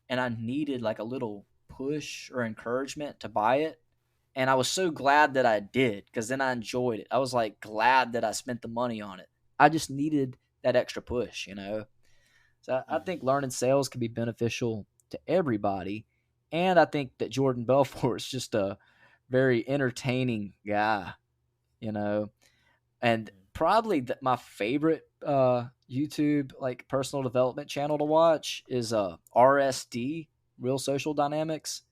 [SPEAKER 2] and I needed like a little push or encouragement to buy it. And I was so glad that I did because then I enjoyed it. I was like glad that I spent the money on it. I just needed that extra push. So I
[SPEAKER 1] Mhm.
[SPEAKER 2] think learning sales can be beneficial to everybody. And I think that Jordan Belfort is just a very entertaining guy, you know. And
[SPEAKER 1] Mhm.
[SPEAKER 2] probably my favorite YouTube like personal development channel to watch is RSD, Real Social Dynamics.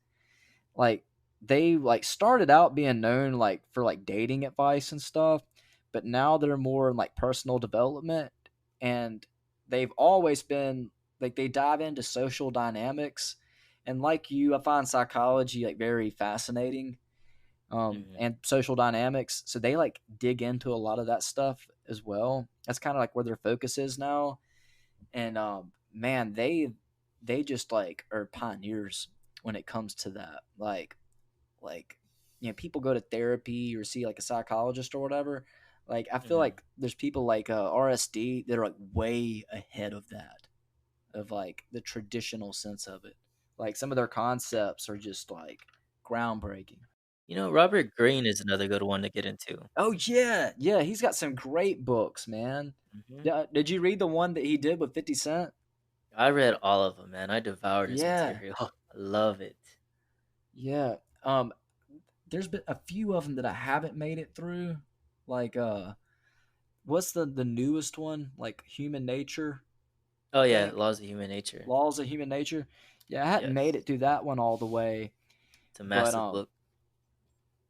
[SPEAKER 2] Like they like started out being known like for like dating advice and stuff, but now they're more in like personal development, and they've always been like they dive into social dynamics, And like you, I find psychology like very fascinating,
[SPEAKER 1] Hmm.
[SPEAKER 2] and social dynamics. So they like dig into a lot of that stuff as well. That's kind of like where their focus is now. And man, they just like are pioneers when it comes to that. Like people go to therapy or see like a psychologist or whatever. Like I feel
[SPEAKER 1] Hmm.
[SPEAKER 2] like there's people like RSD that are like way ahead of that, of like the traditional sense of it. Like some of their concepts are just like groundbreaking.
[SPEAKER 1] Robert Greene is another good one to get into.
[SPEAKER 2] Oh yeah, yeah, he's got some great books, man.
[SPEAKER 1] Hmm.
[SPEAKER 2] Yeah, did you read the one that he did with 50 Cent?
[SPEAKER 1] I read all of them, man. I devoured his
[SPEAKER 2] Yeah,
[SPEAKER 1] material. I love it.
[SPEAKER 2] yeah. There's been a few of them that I haven't made it through. Like what's the newest one? Like Human Nature,
[SPEAKER 1] Oh
[SPEAKER 2] I
[SPEAKER 1] yeah,
[SPEAKER 2] think.
[SPEAKER 1] Laws of Human Nature.
[SPEAKER 2] Laws of Human Nature. Yeah, I hadn't made
[SPEAKER 1] Yes,
[SPEAKER 2] it through that one all the way,
[SPEAKER 1] it's a
[SPEAKER 2] but
[SPEAKER 1] massive book.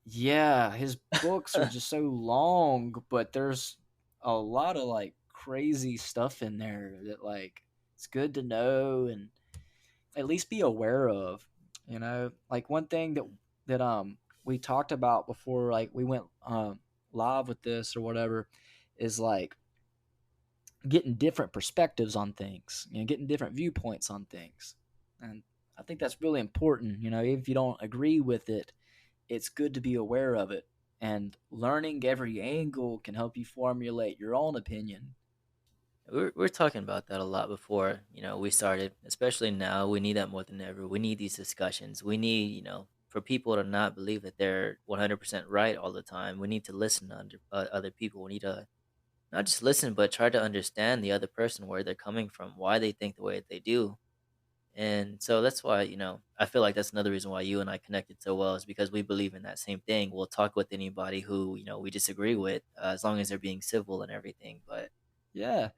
[SPEAKER 2] yeah, his books are just so long, but there's a lot of like crazy stuff in there that like it's good to know and at least be aware of. Like one thing that we talked about before, like we went live with this or whatever, is like getting different perspectives on things, getting different viewpoints on things. And I think that's really important. If you don't agree with it, it's good to be aware of it. And learning every angle can help you formulate your own opinion.
[SPEAKER 1] We're talking about that a lot before, we started. Especially now, we need that more than ever. We need these discussions. We need, for people to not believe that they're 100% right all the time. We need to listen to other people. We need to not just listen, but try to understand the other person, where they're coming from, why they think the way that they do. And so that's why, I feel like that's another reason why you and I connected so well, is because we believe in that same thing. We'll talk with anybody who, we disagree with, as long as they're being civil and everything. But
[SPEAKER 2] Yeah.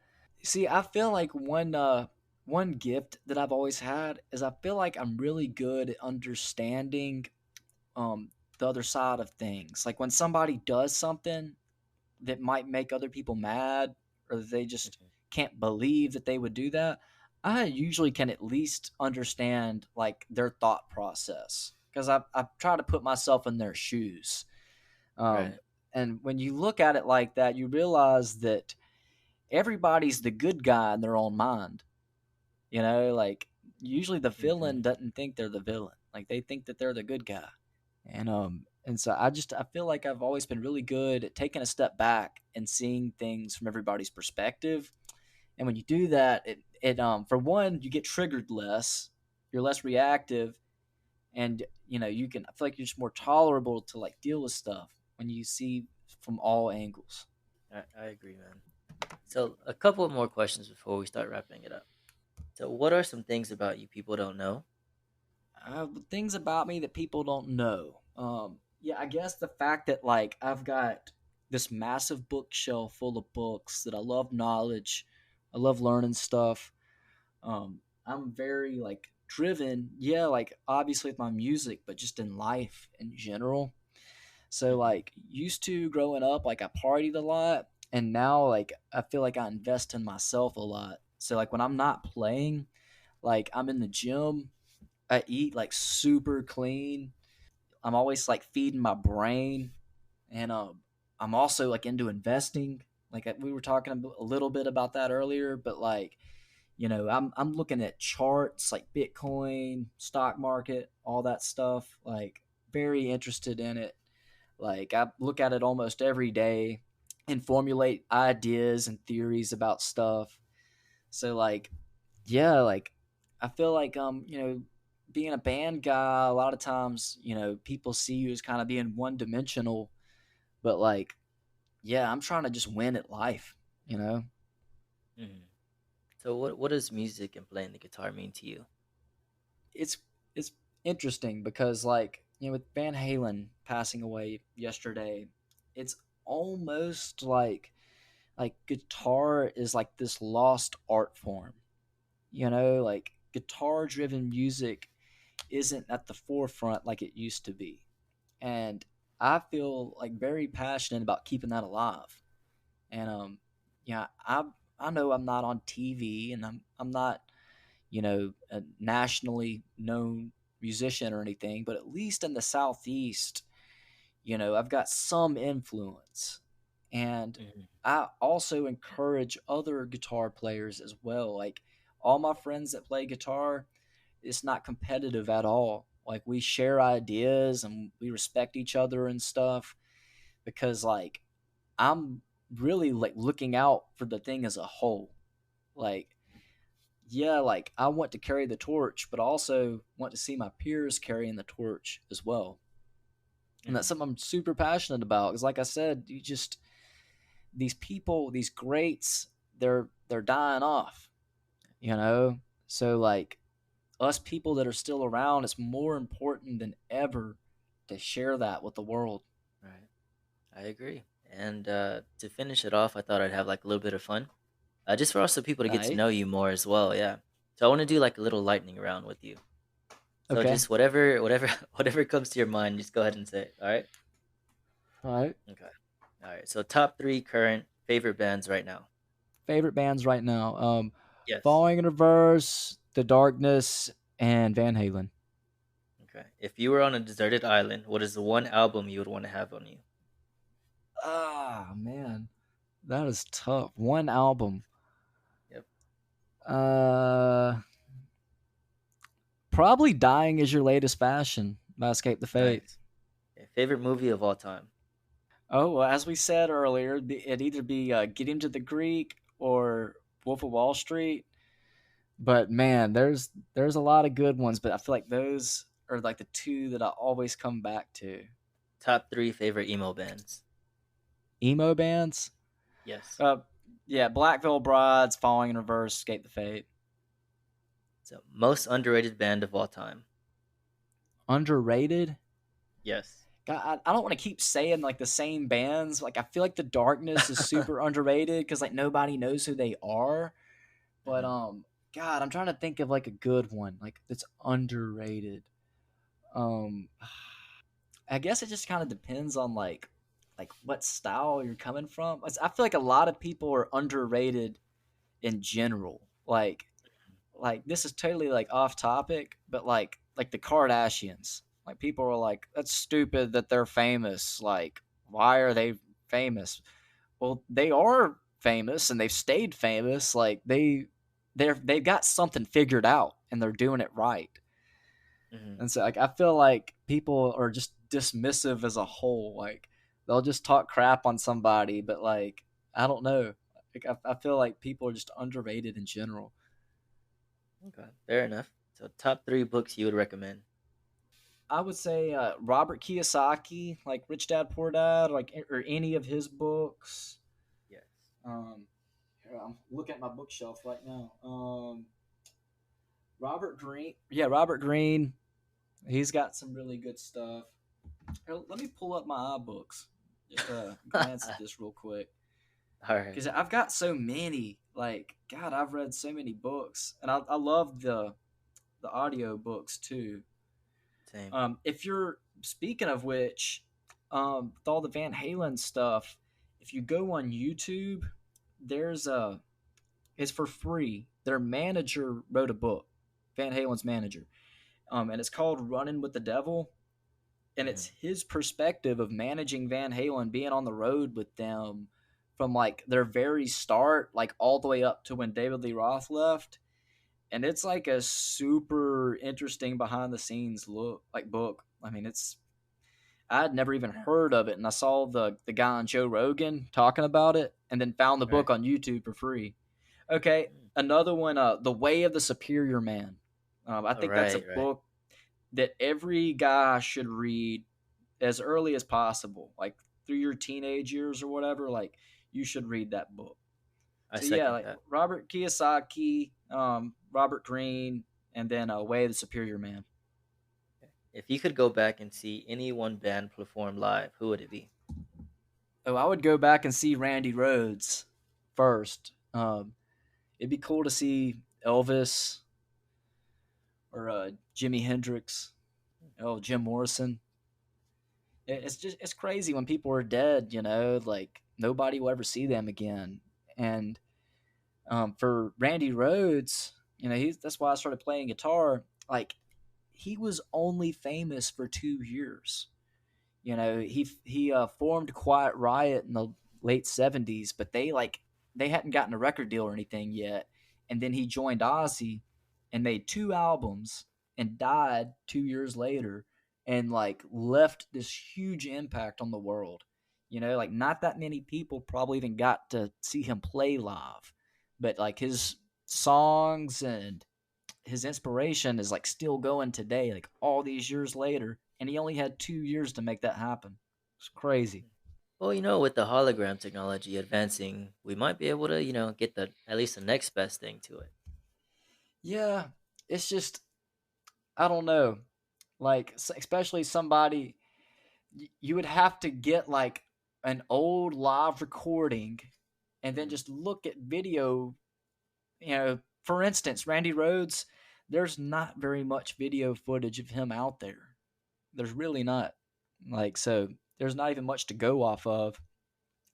[SPEAKER 2] See, I feel like one gift that I've always had is I feel like I'm really good at understanding um the other side of things. Like when somebody does something that might make other people mad, or that they just
[SPEAKER 1] Mhm.
[SPEAKER 2] can't believe that they would do that, I usually can at least understand like their thought process, because I try to put myself in their shoes. Um,
[SPEAKER 1] Right.
[SPEAKER 2] and when you look at it like that, you realize that everybody's the good guy in their own mind. Like usually the
[SPEAKER 1] Hmm.
[SPEAKER 2] villain doesn't think they're the villain. Like they think that they're the good guy. And so I feel like I've always been really good at taking a step back and seeing things from everybody's perspective. And when you do that, it for one, you get triggered less, you're less reactive, and you can, I feel like you're just more tolerable to like deal with stuff when you see from all angles.
[SPEAKER 1] I agree, man. So, a couple more questions before we start wrapping it up. So, what are some things about you people don't know?
[SPEAKER 2] Things about me that people don't know. Yeah, I guess the fact that like I've got this massive bookshelf full of books, that I love knowledge, I love learning stuff. I'm very like driven. Yeah, like obviously with my music, but just in life in general. So
[SPEAKER 1] Hmm.
[SPEAKER 2] like used to growing up, like I partied a lot, and now like I feel like I invest in myself a lot. So like when I'm not playing, like I'm in the gym, I eat like super clean. I'm always like feeding my brain, and I'm also like into investing. Like we were talking a little bit about that earlier, but like I'm looking at charts like Bitcoin, stock market, all that stuff. Like very interested in it. Like I look at it almost every day and formulate ideas and theories about stuff. So like yeah, like I feel like being a band guy, a lot of times, people see you as kind of being one dimensional, but like yeah, I'm trying to just win at life, you know.
[SPEAKER 1] Hmm. So, what does music and playing the guitar mean to you?
[SPEAKER 2] It's it's interesting because like, with Van Halen passing away yesterday, it's almost like guitar is like this lost art form. Like guitar driven music isn't at the forefront like it used to be. And I feel like very passionate about keeping that alive. And yeah, I know I'm not on TV, and I'm not, a nationally known musician or anything, but at least in the Southeast, I've got some influence. And
[SPEAKER 1] Mhm.
[SPEAKER 2] I also encourage other guitar players as well. Like all my friends that play guitar, it's not competitive at all. Like we share ideas and we respect each other and stuff because like I'm really like looking out for the thing as a whole. Like yeah, like I want to carry the torch, but also want to see my peers carrying the torch as well. And that's
[SPEAKER 1] Mhm.
[SPEAKER 2] something I'm super passionate about. Because, like I said, you just these people, these greats, they're dying off. You know, so like us people that are still around, it's more important than ever to share that with the world.
[SPEAKER 1] Right. I agree. And to finish it off, I thought I'd have like a little bit of fun, just for also people to get to
[SPEAKER 2] Right?
[SPEAKER 1] know you more as well. Yeah. So I want to do like a little lightning round with you. So
[SPEAKER 2] Okay.
[SPEAKER 1] just whatever, whatever comes to your mind, just go ahead and say it. All right.
[SPEAKER 2] All right.
[SPEAKER 1] Okay. All right. So top three current favorite bands right now.
[SPEAKER 2] Favorite bands right now.
[SPEAKER 1] Yes.
[SPEAKER 2] Falling in Reverse, The Darkness, and Van Halen.
[SPEAKER 1] Okay. If you were on a deserted island, what is the one album you would want to have on you?
[SPEAKER 2] Ah, man, that is tough. One album.
[SPEAKER 1] Yep.
[SPEAKER 2] Uh, Probably "Dying Is Your Latest Fashion" by Escape the Fate.
[SPEAKER 1] Nice. Okay. Favorite movie of all time.
[SPEAKER 2] Oh, well, as we said earlier, it'd either be Getting to the Greek or Wolf of Wall Street. But man, there's a lot of good ones, but I feel like those are like the two that I always come back to.
[SPEAKER 1] Top three favorite emo bands.
[SPEAKER 2] Emo bands.
[SPEAKER 1] Yes.
[SPEAKER 2] Uh, yeah, Black Veil Brides, Falling in Reverse, Escape the Fate.
[SPEAKER 1] So most underrated band of all time.
[SPEAKER 2] Underrated.
[SPEAKER 1] Yes.
[SPEAKER 2] God, I don't want to keep saying like the same bands. Like I feel like the Darkness is super underrated because like nobody knows who they are. But
[SPEAKER 1] Mhm.
[SPEAKER 2] God, I'm trying to think of like a good one like that's underrated. Um, I guess it just kind of depends on like what style you're coming from. I feel like a lot of people are underrated in general. Like this is totally like off topic, but like the Kardashians. Like people are like, that's stupid that they're famous. Like, why are they famous? Well, they are famous and they've stayed famous. Like they've got something figured out and they're doing it right.
[SPEAKER 1] Mhm.
[SPEAKER 2] And so like I feel like people are just dismissive as a whole. Like they'll just talk crap on somebody, but like I don't know. Like I feel like people are just underrated in general.
[SPEAKER 1] Okay. Fair enough. So top three books you would recommend.
[SPEAKER 2] I would say Robert Kiyosaki, like Rich Dad Poor Dad, or any of his books.
[SPEAKER 1] Yes.
[SPEAKER 2] Um, Here, I'm looking at my bookshelf right now. Robert Greene, yeah, Robert Greene. He's got some really good stuff. Here, let me pull up my iBooks. Just glance at this real quick
[SPEAKER 1] All right.
[SPEAKER 2] because I've got so many. Like God, I've read so many books, and I love the audio books too.
[SPEAKER 1] Same.
[SPEAKER 2] If you're speaking of which, with all the Van Halen stuff, if you go on YouTube, there's a it's for free. Their manager wrote a book, Van Halen's manager, and it's called "Running with the Devil," and it's
[SPEAKER 1] Mhm.
[SPEAKER 2] his perspective of managing Van Halen, being on the road with them from like their very start, like all the way up to when David Lee Roth left. And it's like a super interesting behind the scenes look like book. I mean, it's I had never even heard of it, and I saw the guy on Joe Rogan talking about it, and then found the
[SPEAKER 1] Right.
[SPEAKER 2] book on YouTube for free. Okay,
[SPEAKER 1] Mm.
[SPEAKER 2] another one, The Way of the Superior Man. I
[SPEAKER 1] All
[SPEAKER 2] think that's a
[SPEAKER 1] right. Right.
[SPEAKER 2] book that every guy should read as early as possible, like through your teenage years or whatever. Like you should read that book.
[SPEAKER 1] I
[SPEAKER 2] So yeah,
[SPEAKER 1] second
[SPEAKER 2] like
[SPEAKER 1] that.
[SPEAKER 2] Robert Kiyosaki, Robert Greene, and then Way of the Superior Man.
[SPEAKER 1] If you could go back and see any one band perform live, who would it be?
[SPEAKER 2] Oh, I would go back and see Randy Rhodes first. It'd be cool to see Elvis or Jimi Hendrix. Oh, Jim Morrison. It's just it's crazy when people are dead. Like nobody will ever see them again. And for Randy Rhodes, That's why I started playing guitar. Like, he was only famous for 2 years. He formed Quiet Riot in the late 70s, but they hadn't gotten a record deal or anything yet. And then he joined Ozzy and made two albums and died 2 years later, and like left this huge impact on the world. Like not that many people probably even got to see him play live, but like his songs and his inspiration is like still going today, like all these years later, and he only had 2 years to make that happen. It's crazy.
[SPEAKER 1] Well, with the hologram technology advancing, we might be able to, get the at least the next best thing to it.
[SPEAKER 2] Yeah, it's just I don't know. Like especially somebody you would have to get like an old live recording and then
[SPEAKER 1] Mm,
[SPEAKER 2] just look at video. For instance, Randy Rhoads, there's not very much video footage of him out there. There's really not. Like, so there's not even much to go off of.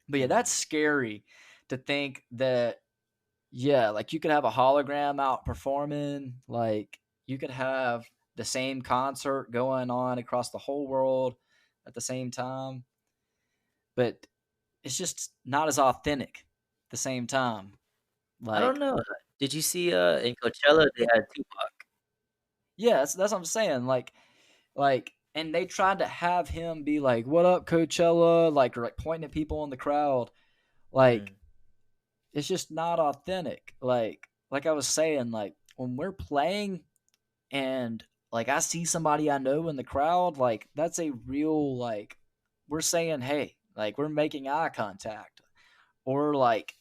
[SPEAKER 2] But yeah, that's
[SPEAKER 1] mhm.
[SPEAKER 2] scary to think that, yeah, like you could have a hologram out performing, like you could have the same concert going on across the whole world at the same time, but it's just not as authentic at the same time.
[SPEAKER 1] I don't
[SPEAKER 2] Like,
[SPEAKER 1] know. Did you see in Coachella they had Tupac?
[SPEAKER 2] yeah, that's what I'm saying. And they tried to have him be like, "What up, Coachella?" Like, or like pointing at people in the crowd. Like,
[SPEAKER 1] Mm,
[SPEAKER 2] it's just not authentic. Like I was saying, like when we're playing and like I see somebody I know in the crowd, like that's a real like we're saying, hey, like we're making eye contact. Or like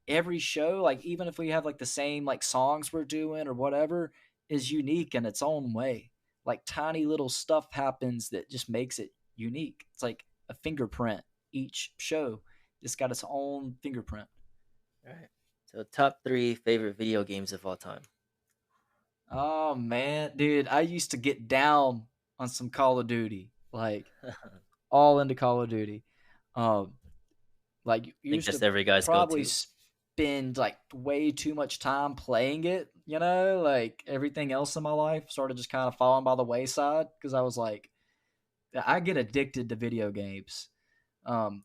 [SPEAKER 2] every show, like even if we have like the same like songs we're doing or whatever, is unique in its own way. Like tiny little stuff happens that just makes it unique. It's like a fingerprint. Each show just got its own fingerprint.
[SPEAKER 1] right. So top three favorite video games of all time.
[SPEAKER 2] Oh man, dude, I used to get down on some Call of Duty, like all into Call of Duty. Um, like
[SPEAKER 1] Think
[SPEAKER 2] used
[SPEAKER 1] that's
[SPEAKER 2] to
[SPEAKER 1] every guy's
[SPEAKER 2] probably
[SPEAKER 1] go-to.
[SPEAKER 2] spend like way too much time playing it. Like everything else in my life started just kind of falling by the wayside because I was like, I get addicted to video games.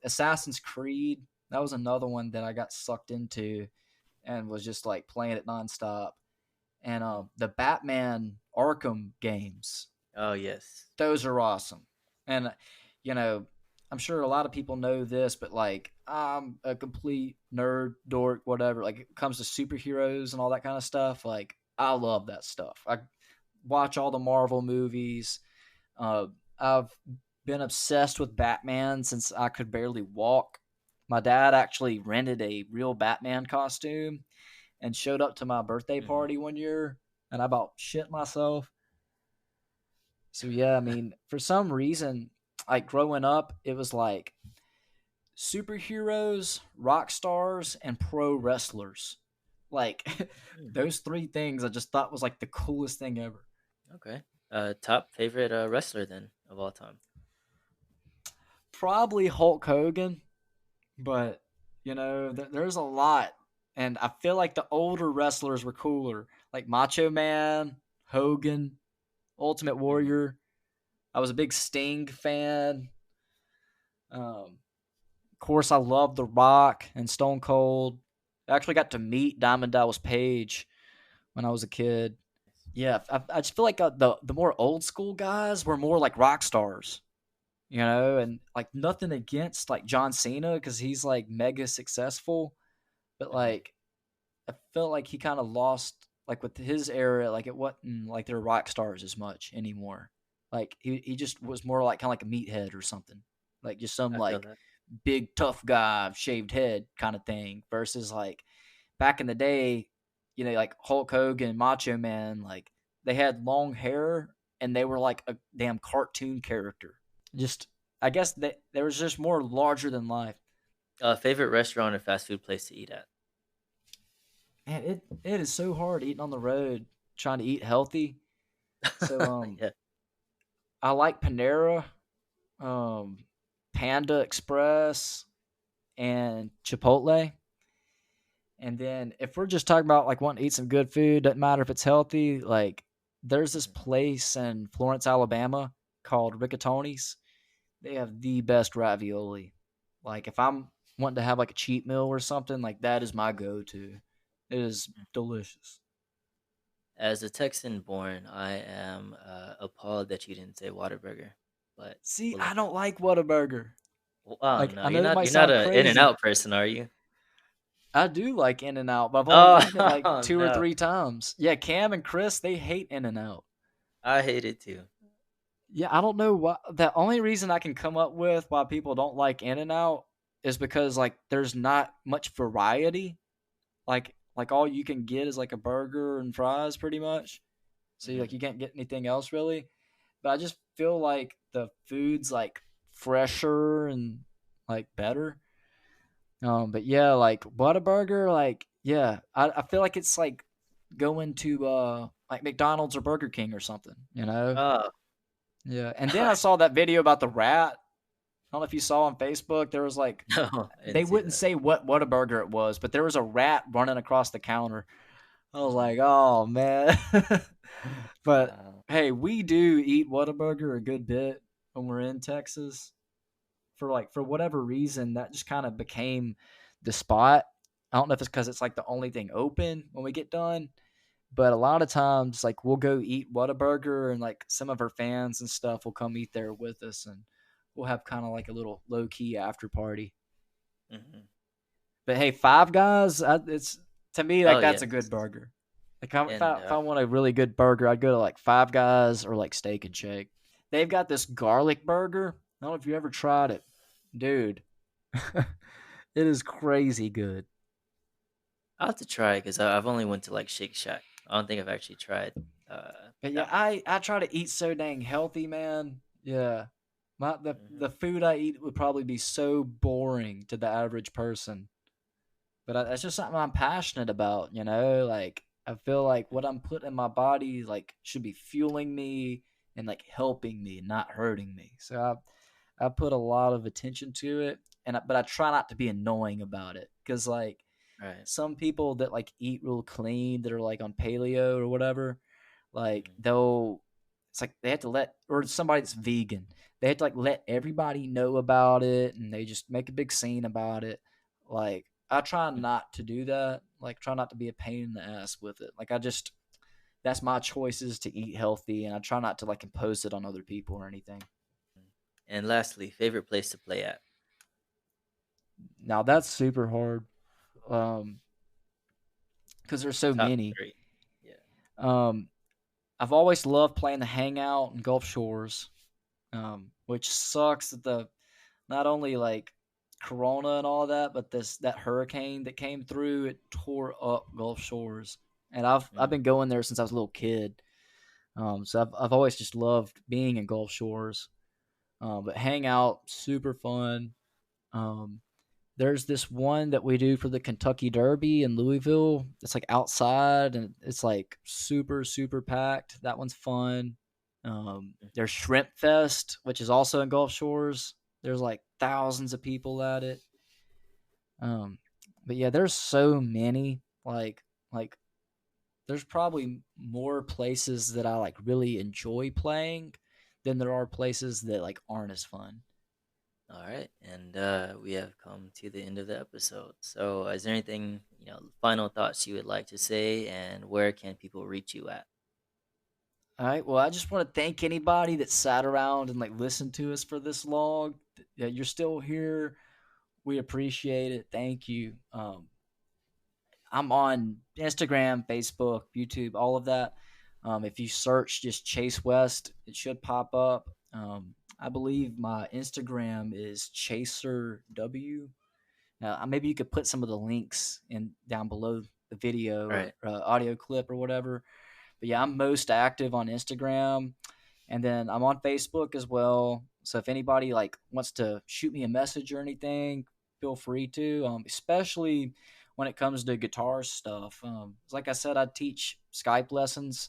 [SPEAKER 2] Assassin's Creed, that was another one that I got sucked into and was just like playing it nonstop. And
[SPEAKER 1] Mm.
[SPEAKER 2] the Batman Arkham games,
[SPEAKER 1] Oh yes.
[SPEAKER 2] those are awesome. And you know, I'm sure a lot of people know this, but like I'm a complete nerd, dork, whatever. Like it comes to superheroes and all that kind of stuff. Like I love that stuff. I watch all the Marvel movies. Uh, I've been obsessed with Batman since I could barely walk. My dad actually rented a real Batman costume and showed up to my birthday
[SPEAKER 1] Hmm.
[SPEAKER 2] party one year, and I about shit myself. So yeah, I mean, for some reason, like growing up, it was like superheroes, rock stars, and pro wrestlers. Like
[SPEAKER 1] Mm,
[SPEAKER 2] those three things I just thought was like the coolest thing ever.
[SPEAKER 1] okay. Top favorite wrestler then of all time.
[SPEAKER 2] Probably Hulk Hogan, but there's a lot. And I feel like the older wrestlers were cooler, like Macho Man, Hogan, Ultimate
[SPEAKER 1] Hmm.
[SPEAKER 2] Warrior. I was a big Sting fan. Of course, I love The Rock and Stone Cold. I actually got to meet Diamond Dallas Page when I was a kid. Yeah, I just feel like the more old school guys were more like rock stars, and like nothing against like John Cena because he's like mega successful, but
[SPEAKER 1] Hmm.
[SPEAKER 2] like I felt like he kind of lost like with his era, like it wasn't like they're rock stars as much anymore. Like he just was more like kind of like a meathead or something, like just some
[SPEAKER 1] I feel
[SPEAKER 2] like
[SPEAKER 1] that.
[SPEAKER 2] big tough guy, shaved head kind of thing. Versus like back in the day, like Hulk Hogan, Macho Man, like they had long hair and they were like a damn cartoon character. Just I guess there was just more larger than life.
[SPEAKER 1] Favorite restaurant or fast food place to eat at.
[SPEAKER 2] Man, it is so hard eating on the road, trying to eat healthy. So
[SPEAKER 1] Yeah.
[SPEAKER 2] I like Panera, um, Panda Express, and Chipotle. And then if we're just talking about like wanting to eat some good food, doesn't matter if it's healthy, like there's this
[SPEAKER 1] Mhm.
[SPEAKER 2] place in Florence, Alabama called Riccatoni's. They have the best ravioli. Like if I'm wanting to have like a cheat meal or something, like that is my go-to. It is delicious.
[SPEAKER 1] As a Texan born, I am appalled that you didn't say Whataburger, but
[SPEAKER 2] See,
[SPEAKER 1] we'll
[SPEAKER 2] I
[SPEAKER 1] let
[SPEAKER 2] don't like Whataburger.
[SPEAKER 1] Oh
[SPEAKER 2] Like
[SPEAKER 1] no,
[SPEAKER 2] I know that might
[SPEAKER 1] you're not
[SPEAKER 2] sound
[SPEAKER 1] a In and
[SPEAKER 2] crazy.
[SPEAKER 1] Out person, are you?
[SPEAKER 2] I do like In and Out, but I've only
[SPEAKER 1] Oh
[SPEAKER 2] eaten it like two or
[SPEAKER 1] no,
[SPEAKER 2] three times. Yeah, Cam and Chris, they hate In and Out.
[SPEAKER 1] I hate it too.
[SPEAKER 2] Yeah, I don't know why. The only reason I can come up with why people don't like In and Out is because like there's not much variety. Like all you can get is like a burger and fries, pretty much. So like
[SPEAKER 1] Hmm.
[SPEAKER 2] you can't get anything else really. But I just feel like the food's like fresher and like better. But yeah, like Whataburger, like yeah, I feel like it's like going to like McDonald's or Burger King or something, you know?
[SPEAKER 1] Oh,
[SPEAKER 2] Yeah. And then I saw that video about the rat. I don't know if you saw on Facebook. There was like
[SPEAKER 1] no, I
[SPEAKER 2] they
[SPEAKER 1] didn't see
[SPEAKER 2] wouldn't
[SPEAKER 1] that.
[SPEAKER 2] say what a burger it was, but there was a rat running across the counter. I was
[SPEAKER 1] Hmm.
[SPEAKER 2] like, oh man. But
[SPEAKER 1] Wow.
[SPEAKER 2] hey, we do eat Whataburger a good bit when we're in Texas. For whatever reason, that just kind of became the spot. I don't know if it's because it's like the only thing open when we get done, but a lot of times like we'll go eat Whataburger and like some of our fans and stuff will come eat there with us and we'll have kind of like a little low key after party.
[SPEAKER 1] Hmm.
[SPEAKER 2] But hey, Five Guys, it's to me
[SPEAKER 1] Oh
[SPEAKER 2] like that's a
[SPEAKER 1] yes,
[SPEAKER 2] good burger. Like
[SPEAKER 1] and
[SPEAKER 2] if I want a really good burger, I'd go to like Five Guys or like Steak and Shake. They've got this garlic burger. I don't know if you ever tried it, dude. It is crazy good.
[SPEAKER 1] I'll have to try because I've only went to like Shake Shack. I don't think I've actually tried
[SPEAKER 2] But yeah,
[SPEAKER 1] that one.
[SPEAKER 2] I try to eat so dang healthy, man. Yeah, the
[SPEAKER 1] Hmm.
[SPEAKER 2] food I eat would probably be so boring to the average person. But that's just something I'm passionate about, you know? Like I feel like what I'm putting in my body like should be fueling me and like helping me, not hurting me. So I put a lot of attention to it, but I try not to be annoying about it because like
[SPEAKER 1] Right.
[SPEAKER 2] some people that like eat real clean that are like on paleo or whatever, like
[SPEAKER 1] Hmm.
[SPEAKER 2] they'll it's like they have to let or somebody that's vegan, they have to like let everybody know about it and they just make a big scene about it. Like I try not to do that. Like try not to be a pain in the ass with it. Like I just that's my choices to eat healthy and I try not to like impose it on other people or anything.
[SPEAKER 1] And lastly, favorite place to play at?
[SPEAKER 2] Now that's super hard. Um because there's so
[SPEAKER 1] Top
[SPEAKER 2] many.
[SPEAKER 1] three. Yeah.
[SPEAKER 2] Um I've always loved playing the hangout in Gulf Shores, which sucks that the not only like Corona and all that, but this that hurricane that came through it tore up Gulf Shores, and I've
[SPEAKER 1] Mm.
[SPEAKER 2] been going there since I was a little kid. So I've always just loved being in Gulf Shores. But hangout super fun. Um, there's this one that we do for the Kentucky Derby in Louisville. It's like outside and it's like super packed. That one's fun. There's Shrimp Fest, which is also in Gulf Shores. There's like thousands of people at it. Um, but yeah, there's so many. Like there's probably more places that I like really enjoy playing than there are places that like aren't as fun.
[SPEAKER 1] All right, and we have come to the end of the episode. So, is there anything final thoughts you would like to say, and where can people reach you at?
[SPEAKER 2] All right. Well, I just want to thank anybody that sat around and like listened to us for this long. Yeah, you're still here. We appreciate it. Thank you. I'm on Instagram, Facebook, YouTube, all of that. If you search just Chase West, it should pop up. I believe my Instagram is Chaser W. Now, maybe you could put some of the links in down below the video
[SPEAKER 1] All right.
[SPEAKER 2] or audio clip or whatever. But yeah, I'm
[SPEAKER 1] Mhm.
[SPEAKER 2] most active on Instagram, and then I'm on Facebook as well. So if anybody like wants to shoot me a message or anything, feel free to. Especially when it comes to guitar stuff. Like I said, I teach Skype lessons,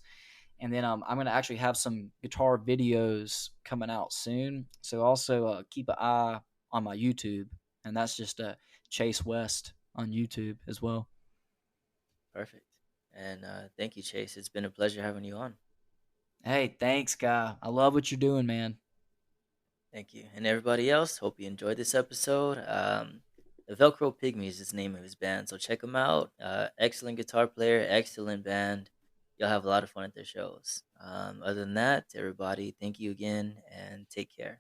[SPEAKER 2] and then I'm gonna actually have some guitar videos coming out soon. So also keep an eye on my YouTube, and that's just Chase West on YouTube as well.
[SPEAKER 1] Perfect. And thank you, Chase. It's been a pleasure having you on.
[SPEAKER 2] Hey, thanks, guy. I love what you're doing, man.
[SPEAKER 1] Thank you. And everybody else, hope you enjoyed this episode. The Velcro Pygmies is the name of his band, so check him out. Excellent guitar player, excellent band. You'll have a lot of fun at their shows. Other than that, everybody, thank you again and take care.